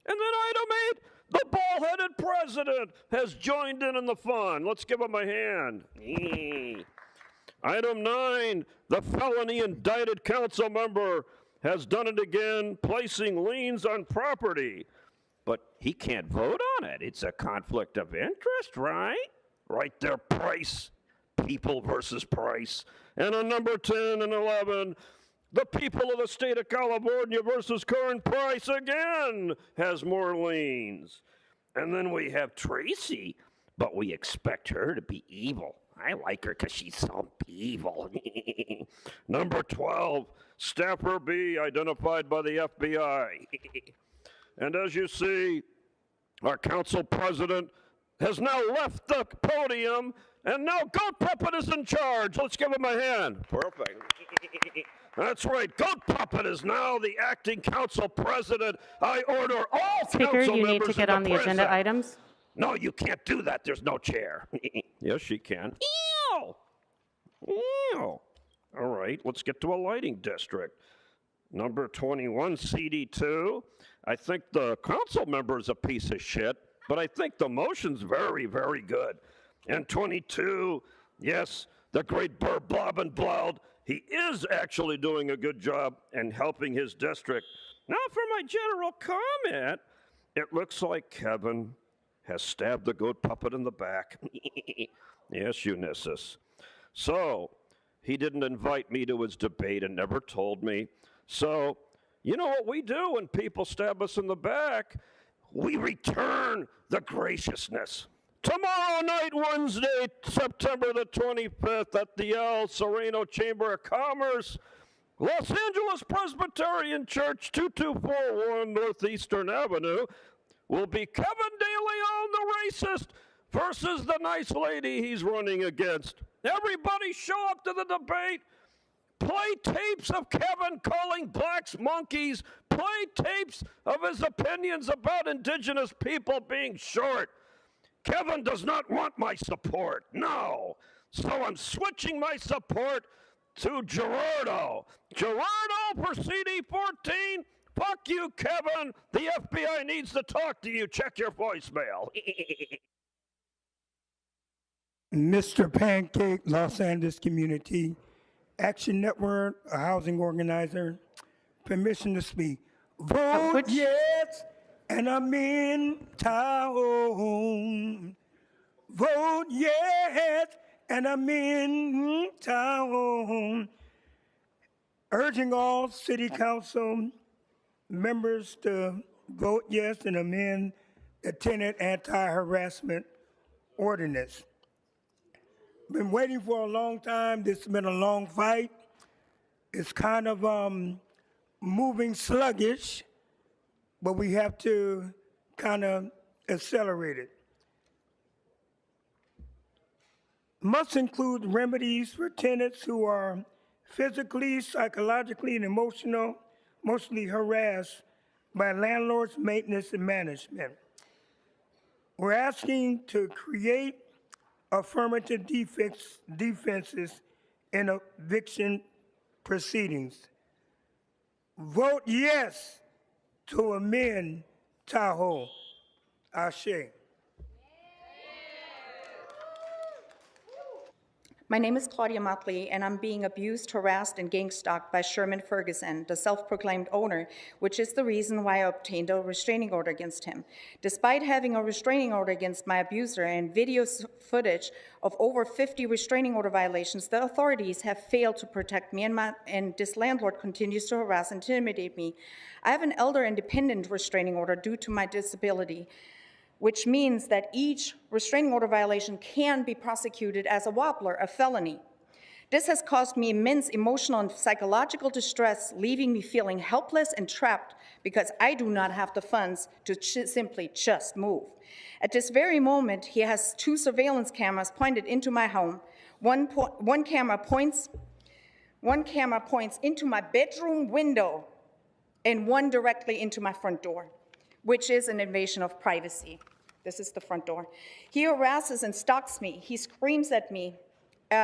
And then item 8, the bald-headed president has joined in the fun. Let's give him a hand. Item 9, the felony indicted council member has done it again, placing liens on property. But he can't vote on it. It's a conflict of interest, right? Right there, Price. People versus Price. And on number 10 and 11, the people of the state of California versus current Price again has more liens. And then we have Tracy, but we expect her to be evil. I like her because she's so evil. Number 12, Staffer B, identified by the FBI. And as you see, our council president has now left the podium, and now Goat Puppet is in charge. Let's give him a hand. Perfect. That's right. Goat Puppet is now the acting council president. I order all Speaker, council you members need to get on the agenda items. No, you can't do that. There's no chair. Yes, she can. Ew! Ew! All right, let's get to a lighting district. Number 21, CD2. I think the council member is a piece of shit, but I think the motion's very, very good. And 22, yes, the great Burr Blobenblaud, he is actually doing a good job and helping his district. Now for my general comment, it looks like Kevin has stabbed the goat puppet in the back. Yes, Unisys. So, he didn't invite me to his debate and never told me. So, you know what we do when people stab us in the back? We return the graciousness. Tomorrow night, Wednesday, September the 25th, at the El Sereno Chamber of Commerce, Los Angeles Presbyterian Church, 2241 Northeastern Avenue, will be Kevin De Leon, the racist, versus the nice lady he's running against. Everybody show up to the debate. Play tapes of Kevin calling blacks monkeys. Play tapes of his opinions about indigenous people being short. Kevin does not want my support, no. So I'm switching my support to Gerardo. Gerardo for CD14. Fuck you, Kevin. The FBI needs to talk to you. Check your voicemail. Mr. Pancake, Los Angeles Community Action Network, a housing organizer. Permission to speak. Vote yes, and I'm in town. Vote yes, and I'm in town. Urging all city council members to vote yes and amend the tenant anti-harassment ordinance. Been waiting for a long time. This has been a long fight. It's kind of moving sluggish, but we have to kind of accelerate it. Must include remedies for tenants who are physically, psychologically, and emotionally harassed by landlords, maintenance, and management. We're asking to create affirmative defenses in eviction proceedings. Vote yes to amend TAHO. Ashe. My name is Claudia Motley, and I'm being abused, harassed, and gang-stalked by Sherman Ferguson, the self-proclaimed owner, which is the reason why I obtained a restraining order against him. Despite having a restraining order against my abuser and video footage of over 50 restraining order violations, the authorities have failed to protect me, and this landlord continues to harass and intimidate me. I have an elder independent restraining order due to my disability, which means that each restraining order violation can be prosecuted as a wobbler, a felony. This has caused me immense emotional and psychological distress, leaving me feeling helpless and trapped because I do not have the funds to simply just move. At this very moment, he has 2 surveillance cameras pointed into my home. One camera points into my bedroom window and one directly into my front door, which is an invasion of privacy. This is the front door. He harasses and stalks me. He screams at me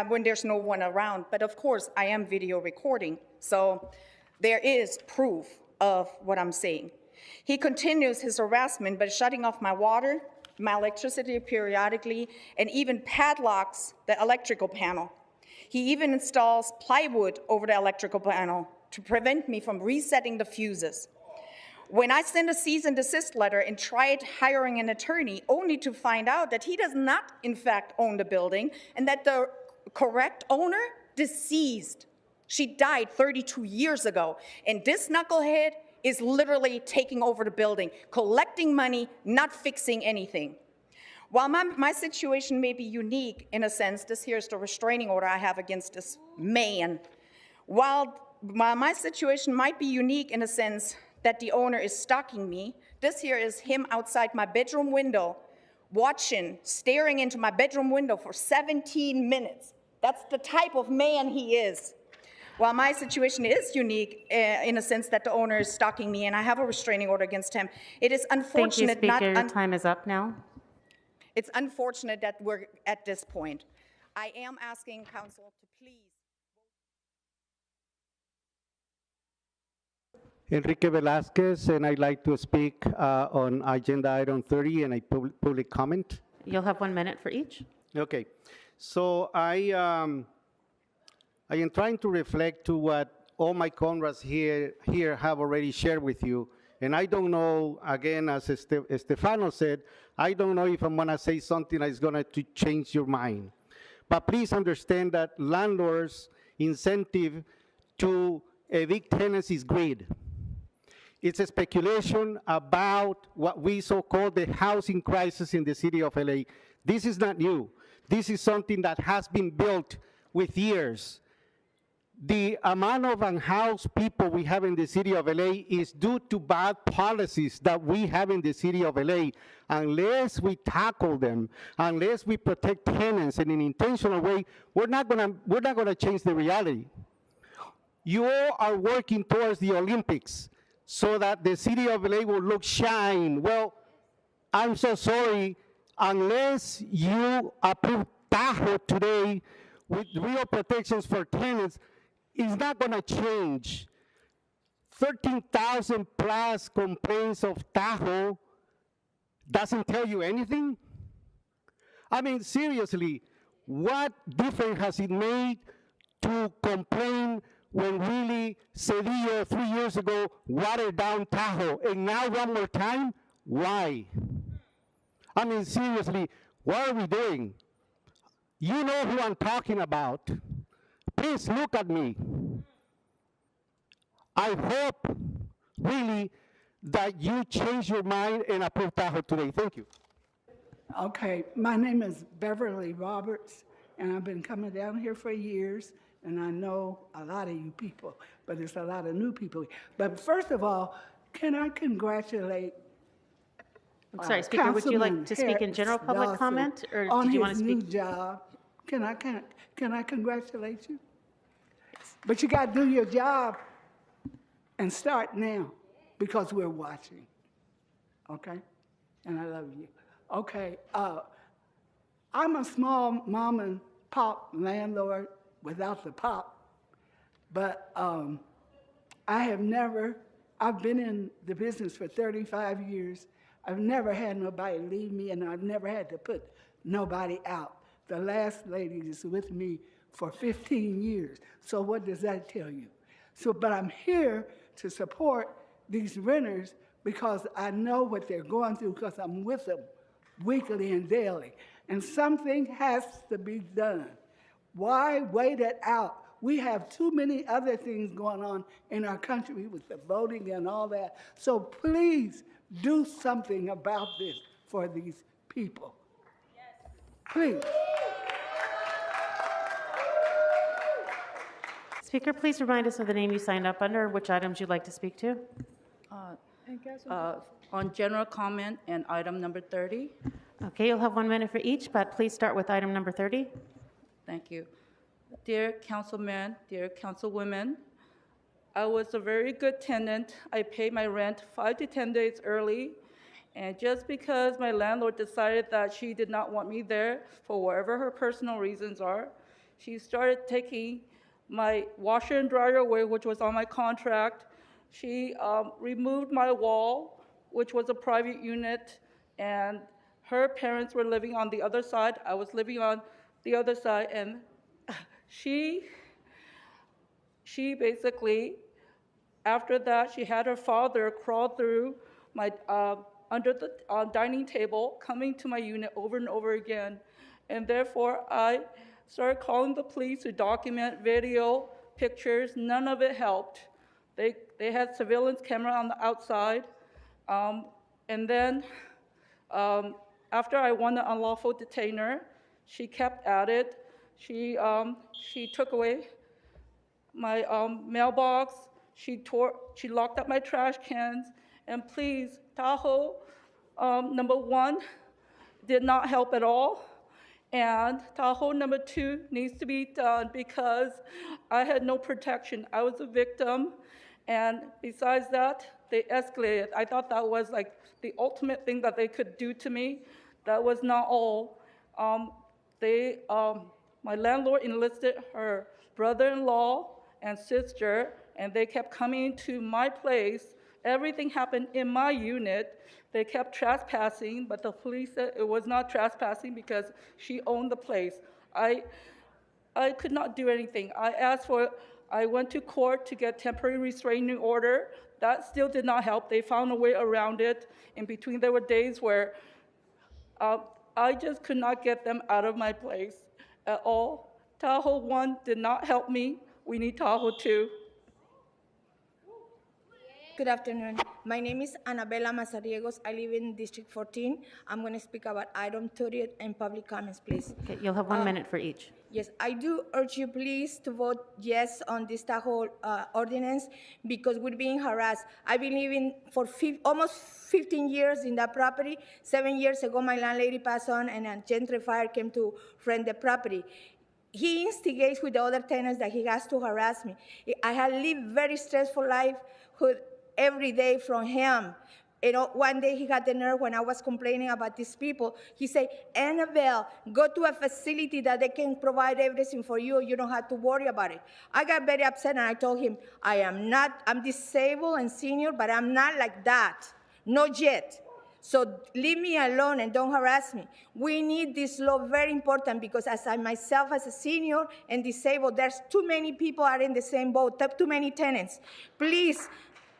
when there's no one around. But of course, I am video recording, so there is proof of what I'm saying. He continues his harassment by shutting off my water, my electricity periodically, and even padlocks the electrical panel. He even installs plywood over the electrical panel to prevent me from resetting the fuses. When I send a cease and desist letter and tried hiring an attorney, only to find out that he does not, in fact, own the building, and that the correct owner, deceased. She died 32 years ago, and this knucklehead is literally taking over the building, collecting money, not fixing anything. While my situation may be unique in a sense, this here is the restraining order I have against this man. While my situation might be unique in a sense that the owner is stalking me, this here is him outside my bedroom window, staring into my bedroom window for 17 minutes. That's the type of man he is. While my situation is unique in a sense that the owner is stalking me and I have a restraining order against him, it is unfortunate. Thank you, Speaker. Your time is up now. It's unfortunate that we're at this point. I am asking council to please. Enrique Velasquez, and I'd like to speak on agenda item 30 and a public comment. You'll have 1 minute for each. Okay, so I am trying to reflect to what all my comrades here have already shared with you, and I don't know, again, as Stefano said, I don't know if I'm gonna say something that's gonna to change your mind. But please understand that landlords' incentive to evict tenants is greed. It's a speculation about what we so-called the housing crisis in the city of LA. This is not new. This is something that has been built with years. The amount of unhoused people we have in the city of LA is due to bad policies that we have in the city of LA. Unless we tackle them, unless we protect tenants in an intentional way, we're not gonna change the reality. You all are working towards the Olympics so that the city of LA will look shine. Well, I'm so sorry, unless you approve TAHO today with real protections for tenants, it's not gonna change. 13,000 plus complaints of TAHO doesn't tell you anything? I mean, seriously, what difference has it made to complain when really Cedillo 3 years ago watered down TAHO, and now one more time? Why? I mean, seriously, what are we doing? You know who I'm talking about. Please look at me. I hope, really, that you change your mind and approve TAHO today. Thank you. Okay, my name is Beverly Roberts, and I've been coming down here for years, and I know a lot of you people, but there's a lot of new people. But first of all, can I congratulate I'm sorry, Speaker, would you like to speak in general public comment, or did you want to speak? On his new job. Can I congratulate you? But you got to do your job and start now, because we're watching, okay? And I love you. Okay, I'm a small mom and pop landlord without the pop, but I've been in the business for 35 years. I've never had nobody leave me, and I've never had to put nobody out. The last lady is with me for 15 years. So what does that tell you? So, but I'm here to support these renters because I know what they're going through because I'm with them weekly and daily. And something has to be done. Why wait it out? We have too many other things going on in our country with the voting and all that. So please do something about this for these people. Please. Speaker, please remind us of the name you signed up under and which items you'd like to speak to. On general comment and item number 30. Okay, you'll have 1 minute for each, but please start with item number 30. Thank you. Dear councilmen, dear councilwomen, I was a very good tenant. I paid my rent 5 to 10 days early. And just because my landlord decided that she did not want me there for whatever her personal reasons are, she started taking my washer and dryer away, which was on my contract. She removed my wall, which was a private unit, and her parents were living on the other side. I was living on the other side, and she basically, after that, she had her father crawl through my under the dining table, coming to my unit over and over again. And therefore, I started calling the police to document video, pictures. None of it helped. They had surveillance camera on the outside. And then after I won the unlawful detainer, she kept at it. She took away my mailbox. She locked up my trash cans. And please, TAHO, number 1, did not help at all. And TAHO number 2 needs to be done because I had no protection. I was a victim. And besides that, they escalated. I thought that was like the ultimate thing that they could do to me. That was not all. My landlord enlisted her brother-in-law and sister, and they kept coming to my place. Everything happened in my unit. They kept trespassing, but the police said it was not trespassing because she owned the place. I could not do anything. I went to court to get temporary restraining order. That still did not help. They found a way around it. In between, there were days where I just could not get them out of my place at all. Tahoe 1 did not help me. We need Tahoe 2. Good afternoon. My name is Anabella Mazariegos. I live in District 14. I'm going to speak about item 30 and public comments, please. Okay, you'll have 1 minute for each. Yes, I do urge you, please, to vote yes on this Tahoe ordinance because we're being harassed. I've been living for almost 15 years in that property. 7 years ago, my landlady passed on, and a gentrifier came to rent the property. He instigates with the other tenants that he has to harass me. I have lived very stressful life every day from him. You know, one day he got the nerve when I was complaining about these people. He said, Annabelle, go to a facility that they can provide everything for you. You don't have to worry about it. I got very upset and I told him, I'm disabled and senior, but I'm not like that. Not yet. So leave me alone and don't harass me. We need this law, very important, because as I myself as a senior and disabled, there's too many people are in the same boat, too many tenants. Please,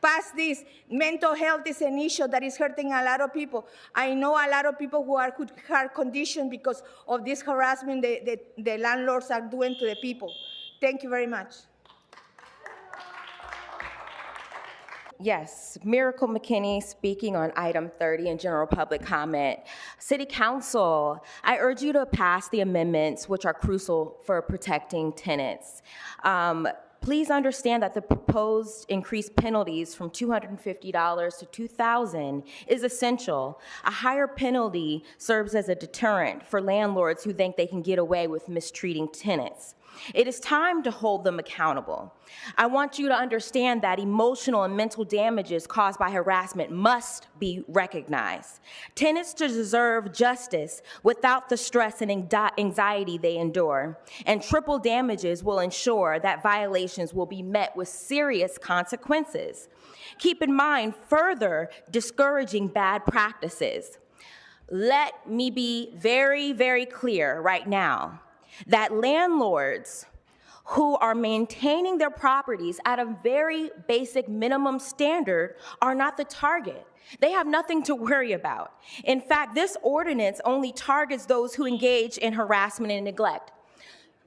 pass this. Mental health is an issue that is hurting a lot of people. I know a lot of people who are with heart condition because of this harassment the landlords are doing to the people. Thank you very much. Yes, Miracle McKinney speaking on item 30 in general public comment. City Council, I urge you to pass the amendments which are crucial for protecting tenants. Please understand that the proposed increased penalties from $250 to $2,000 is essential. A higher penalty serves as a deterrent for landlords who think they can get away with mistreating tenants. It is time to hold them accountable. I want you to understand that emotional and mental damages caused by harassment must be recognized. Tenants deserve justice without the stress and anxiety they endure, and triple damages will ensure that violations will be met with serious consequences. Keep in mind further discouraging bad practices. Let me be very, very clear right now that landlords who are maintaining their properties at a very basic minimum standard are not the target. They have nothing to worry about. In fact, this ordinance only targets those who engage in harassment and neglect.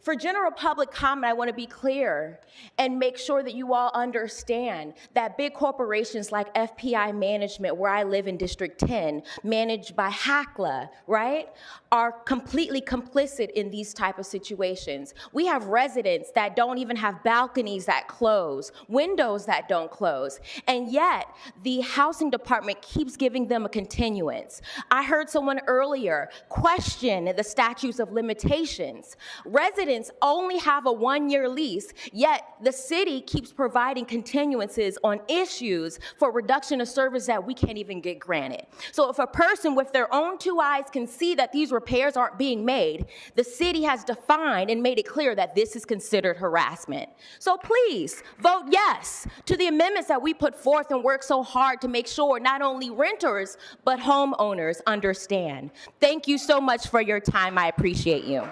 For general public comment, I want to be clear and make sure that you all understand that big corporations like FPI Management, where I live in District 10, managed by HACLA, right, are completely complicit in these type of situations. We have residents that don't even have balconies that close, windows that don't close, and yet the housing department keeps giving them a continuance. I heard someone earlier question the statutes of limitations. Residents only have a 1-year lease, yet the city keeps providing continuances on issues for reduction of service that we can't even get granted. So if a person with their own 2 eyes can see that these repairs aren't being made, the city has defined and made it clear that this is considered harassment. So please vote yes to the amendments that we put forth and work so hard to make sure not only renters, but homeowners understand. Thank you so much for your time. I appreciate you.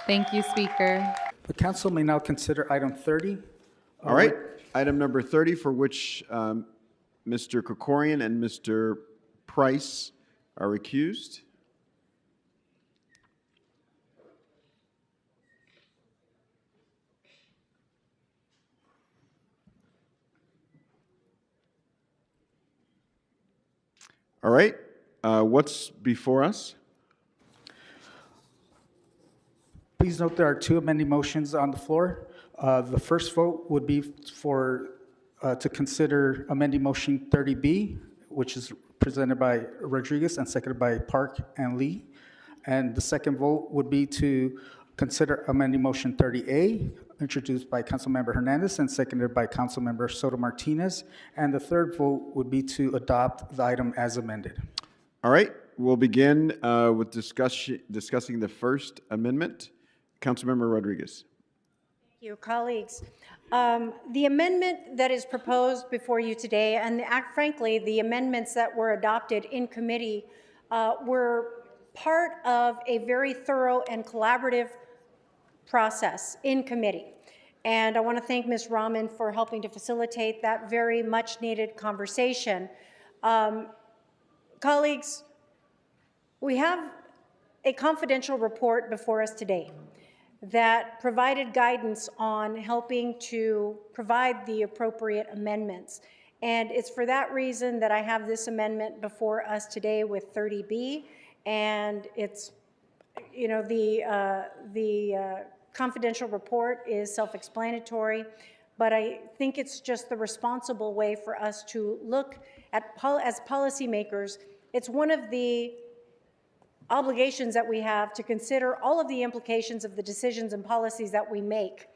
Thank you, Speaker. The council may now consider item 30. All right, item number 30, for which Mr. Krikorian and Mr. Price are recused. All right, what's before us? Please note there are 2 amending motions on the floor. The first vote would be to consider amending motion 30B, which is presented by Rodriguez and seconded by Park and Lee. And the second vote would be to consider amending motion 30A, introduced by Councilmember Hernandez and seconded by Councilmember Soto Martinez. And the third vote would be to adopt the item as amended. All right, we'll begin with discussing the First Amendment. Councilmember Rodriguez. Thank you, colleagues. The amendment that is proposed before you today, and frankly, the amendments that were adopted in committee were part of a very thorough and collaborative process in committee. And I want to thank Ms. Rahman for helping to facilitate that very much needed conversation. Colleagues, we have a confidential report before us today that provided guidance on helping to provide the appropriate amendments. And it's for that reason that I have this amendment before us today with 30B. And it's, you know, the confidential report is self-explanatory, but I think it's just the responsible way for us to look at, as policymakers, it's one of the obligations that we have to consider all of the implications of the decisions and policies that we make,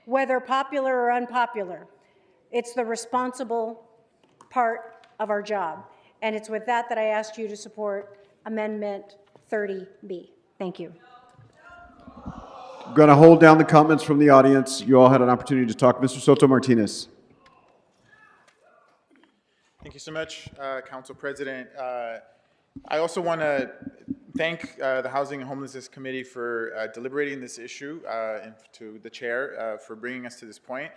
whether popular or unpopular. It's the responsible part of our job. And it's with that that I asked you to support Amendment 30B. Thank you. I'm going to hold down the comments from the audience. You all had an opportunity to talk. Mr. Soto Martinez. Thank you so much, Council President. I also want to thank the Housing and Homelessness Committee for deliberating this issue and to the chair for bringing us to this point.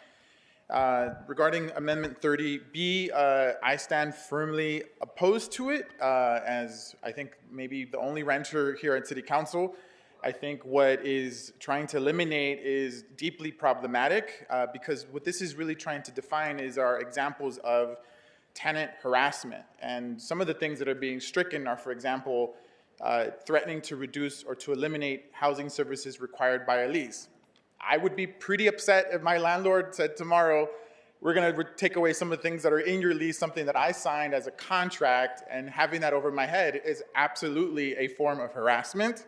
Regarding Amendment 30B, I stand firmly opposed to it as I think maybe the only renter here at City Council. I think what is trying to eliminate is deeply problematic because what this is really trying to define is our examples of tenant harassment. And some of the things that are being stricken are, for example, threatening to reduce or to eliminate housing services required by a lease. I would be pretty upset if my landlord said tomorrow, we're going to take away some of the things that are in your lease, something that I signed as a contract, and having that over my head is absolutely a form of harassment.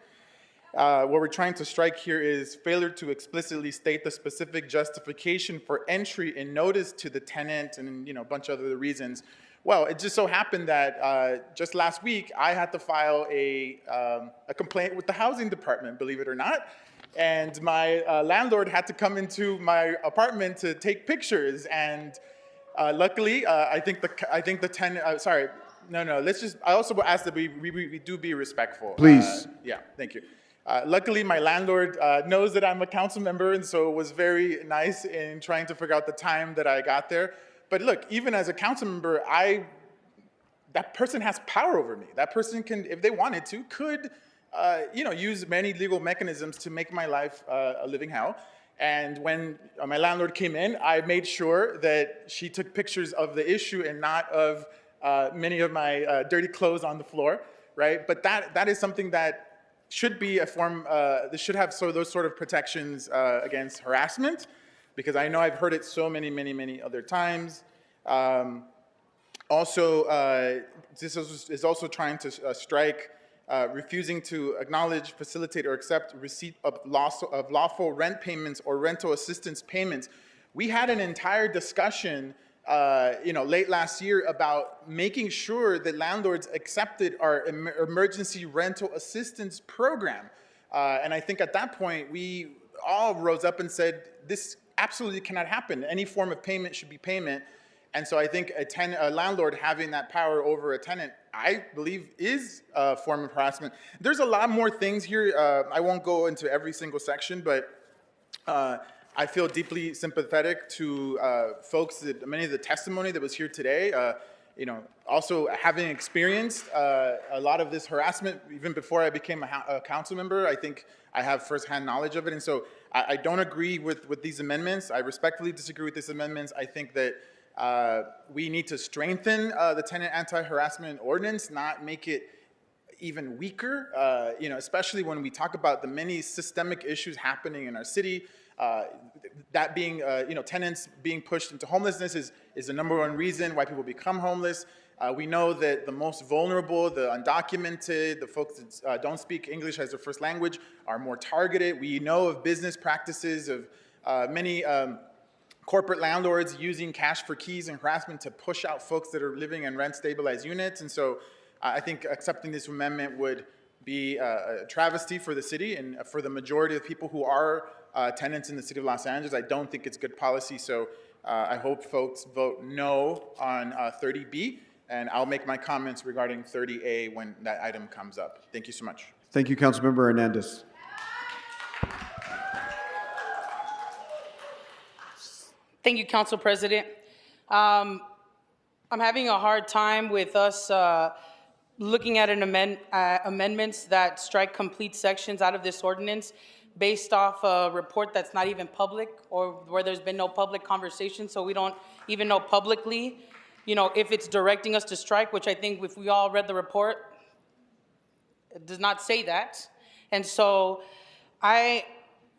What we're trying to strike here is failure to explicitly state the specific justification for entry and notice to the tenant and a bunch of other reasons. Well, it just so happened that just last week I had to file a complaint with the housing department, believe it or not. And my landlord had to come into my apartment to take pictures. And luckily, I think the tenant. Sorry, no. Let's just. I also ask that we do be respectful. Please. Yeah, thank you. Luckily, my landlord knows that I'm a council member, and so was very nice in trying to figure out the time that I got there. But look, even as a council member, that person has power over me. That person can, if they wanted to, could use many legal mechanisms to make my life a living hell. And when my landlord came in, I made sure that she took pictures of the issue and not of many of my dirty clothes on the floor, right? But that is something that should be a form, this should have those sort of protections against harassment, because I know I've heard it so many other times. This is also trying to strike refusing to acknowledge, facilitate, or accept receipt of lawful rent payments or rental assistance payments. We had an entire discussion late last year about making sure that landlords accepted our emergency rental assistance program. And I think at that point, we all rose up and said, this absolutely cannot happen. Any form of payment should be payment. And so I think a landlord having that power over a tenant, I believe, is a form of harassment. There's a lot more things here. I won't go into every single section, but I feel deeply sympathetic to folks many of the testimony that was here today. Also having experienced a lot of this harassment even before I became a council member, I think I have firsthand knowledge of it. And so I don't agree with these amendments. I respectfully disagree with these amendments. I think that we need to strengthen the tenant anti-harassment ordinance, not make it even weaker, especially when we talk about the many systemic issues happening in our city. That being, tenants being pushed into homelessness is the #1 reason why people become homeless. We know that the most vulnerable, the undocumented, the folks that don't speak English as their first language are more targeted. We know of business practices of many corporate landlords using cash for keys and harassment to push out folks that are living in rent-stabilized units. And so I think accepting this amendment would be a travesty for the city and for the majority of people who are tenants in the city of Los Angeles. I don't think it's good policy, so I hope folks vote no on 30B, and I'll make my comments regarding 30A when that item comes up. Thank you so much. Thank you, Councilmember Hernandez. Thank you, Council President. I'm having a hard time with us looking at an amendments that strike complete sections out of this ordinance based off a report that's not even public, or where there's been no public conversation, so we don't even know publicly, if it's directing us to strike, which I think if we all read the report, it does not say that. And so I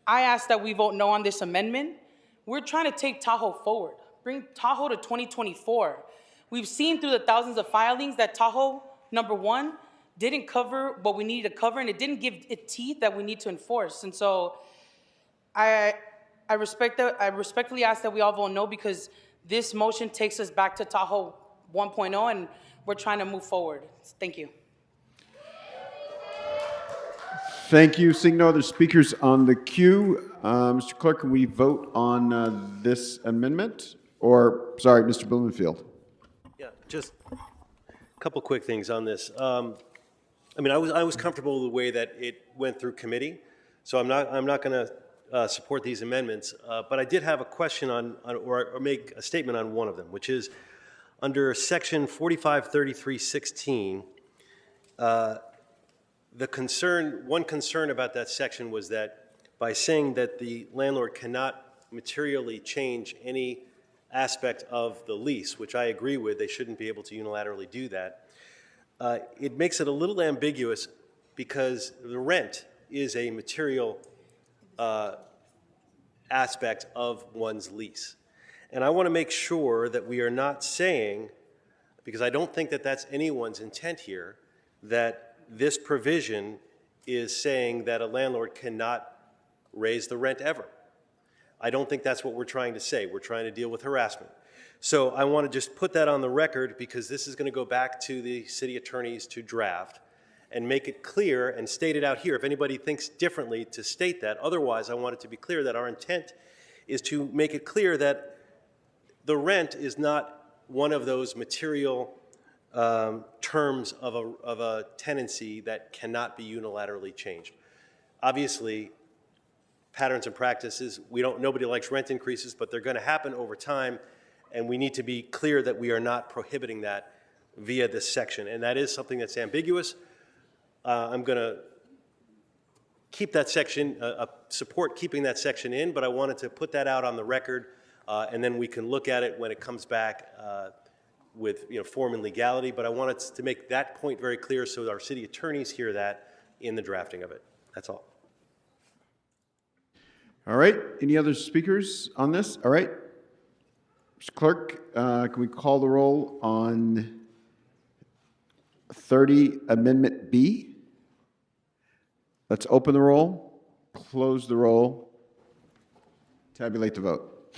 ask that we vote no on this amendment. We're trying to take TAHO forward, bring TAHO to 2024. We've seen through the thousands of filings that TAHO, number one, didn't cover what we needed to cover, and it didn't give it teeth that we need to enforce. And so I respectfully ask that we all vote no, because this motion takes us back to TAHO 1.0, and we're trying to move forward. Thank you. Thank you. Seeing no other speakers on the queue, Mr. Clerk, can we vote on this amendment? Or, sorry, Mr. Blumenfield. Yeah, just a couple quick things on this. I mean, I was comfortable with the way that it went through committee, so I'm not going to support these amendments. But I did have a question or make a statement on one of them, which is under Section 4533.16. One concern about that section was that by saying that the landlord cannot materially change any aspect of the lease, which I agree with, they shouldn't be able to unilaterally do that. It makes it a little ambiguous because the rent is a material aspect of one's lease. And I want to make sure that we are not saying, because I don't think that that's anyone's intent here, that this provision is saying that a landlord cannot raise the rent ever. I don't think that's what we're trying to say. We're trying to deal with harassment. So I want to just put that on the record, because this is going to go back to the city attorneys to draft and make it clear and state it out here. If anybody thinks differently, to state that. Otherwise, I want it to be clear that our intent is to make it clear that the rent is not one of those material terms of a tenancy that cannot be unilaterally changed. Obviously, patterns and practices, nobody likes rent increases, but they're going to happen over time, and we need to be clear that we are not prohibiting that via this section. And that is something that's ambiguous. I'm going to keep that section, support keeping that section in, but I wanted to put that out on the record, and then we can look at it when it comes back with form and legality. But I wanted to make that point very clear so our city attorneys hear that in the drafting of it. That's all. All right. Any other speakers on this? All right. Mr. Clerk, can we call the roll on 30 Amendment B? Let's open the roll, close the roll, tabulate the vote.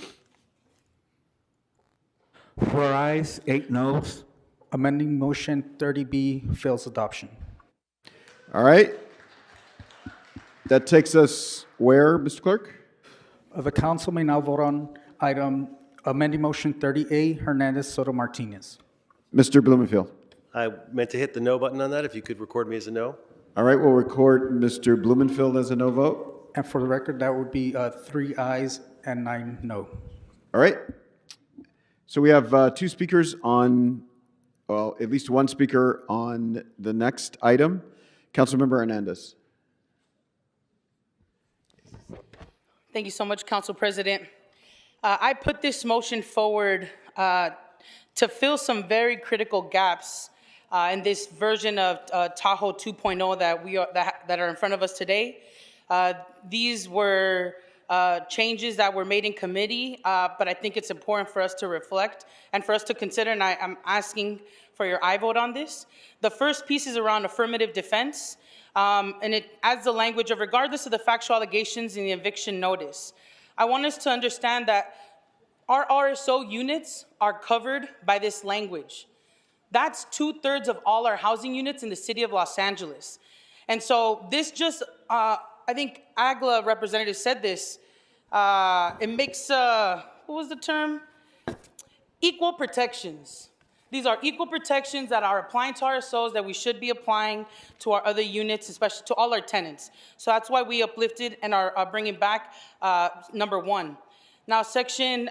4 ayes, 8 noes. Amending motion 30B fails adoption. All right. That takes us where, Mr. Clerk? The council may now vote on amending motion 30A, Hernandez Soto Martinez. Mr. Blumenfield. I meant to hit the no button on that. If you could record me as a no. All right, we'll record Mr. Blumenfield as a no vote. And for the record, that would be 3 ayes and 9 no. All right. So we have 2 speakers on, well, at least 1 speaker on the next item. Councilmember Hernandez. Thank you so much, Council President. I put this motion forward to fill some very critical gaps in this version of TAHO 2.0 that are in front of us today. These were changes that were made in committee, but I think it's important for us to reflect and for us to consider, and I'm asking for your aye vote on this. The first piece is around affirmative defense, and it adds the language of regardless of the factual allegations in the eviction notice. I want us to understand that our RSO units are covered by this language. That's 2/3 of all our housing units in the city of Los Angeles. And so this just, I think AGLA representative said this, it makes, what was the term? Equal protections. These are equal protections that are applying to our SOs that we should be applying to our other units, especially to all our tenants. So that's why we uplifted and are bringing back number 1. Now, section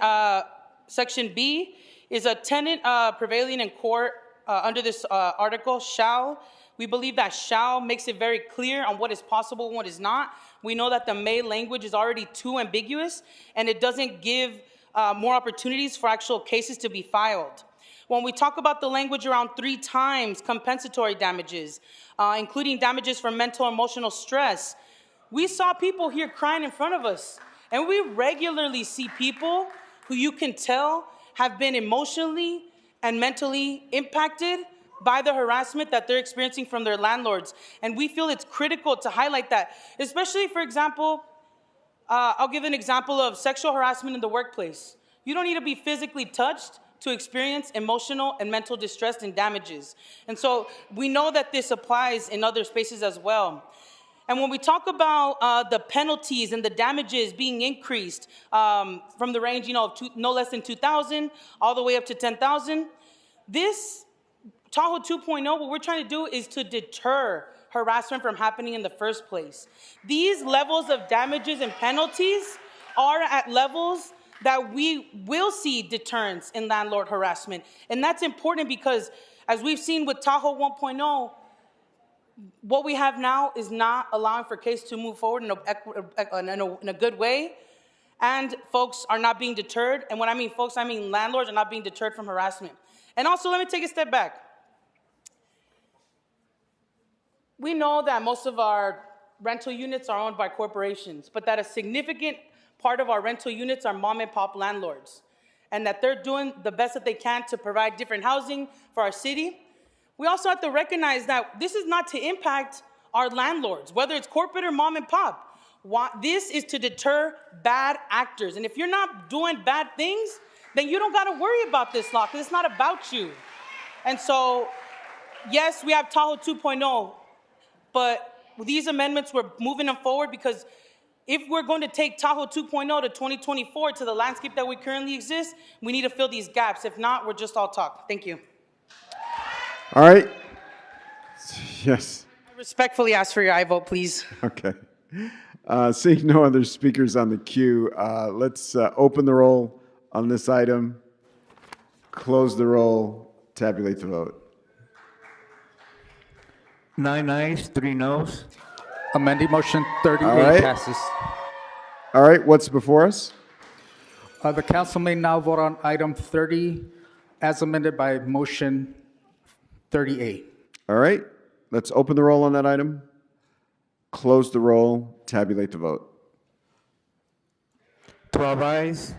B is a tenant prevailing in court under this article, shall. We believe that shall makes it very clear on what is possible and what is not. We know that the May language is already too ambiguous, and it doesn't give more opportunities for actual cases to be filed. When we talk about the language around 3 times compensatory damages, including damages for mental and emotional stress, we saw people here crying in front of us. And we regularly see people who you can tell have been emotionally and mentally impacted by the harassment that they're experiencing from their landlords. And we feel it's critical to highlight that, especially, for example, I'll give an example of sexual harassment in the workplace. You don't need to be physically touched to experience emotional and mental distress and damages. And so we know that this applies in other spaces as well. And when we talk about the penalties and the damages being increased from the range, of no less than 2,000 all the way up to 10,000, this TAHO 2.0, what we're trying to do is to deter harassment from happening in the first place. These levels of damages and penalties are at levels that we will see deterrence in landlord harassment. And that's important because, as we've seen with TAHO 1.0, what we have now is not allowing for case to move forward in a good way. And folks are not being deterred. And when I mean folks, I mean landlords are not being deterred from harassment. And also, let me take a step back. We know that most of our rental units are owned by corporations, but that a significant part of our rental units are mom and pop landlords, and that they're doing the best that they can to provide different housing for our city. We also have to recognize that this is not to impact our landlords, whether it's corporate or mom and pop. This is to deter bad actors. And if you're not doing bad things, then you don't got to worry about this law, because it's not about you. And so, yes, we have TAHO 2.0, but with these amendments, we're moving them forward, because if we're going to take TAHO 2.0 to 2024 to the landscape that we currently exist, we need to fill these gaps. If not, we're just all talk. Thank you. All right. Yes. I respectfully ask for your aye vote, please. Okay. Seeing no other speakers on the queue, let's open the roll on this item, close the roll, tabulate the vote. 9 ayes, 3 noes. Amending motion 38 All right. passes. All right, what's before us? The council may now vote on item 30 as amended by motion 38. All right, let's open the roll on that item, close the roll, tabulate the vote. 12 ayes,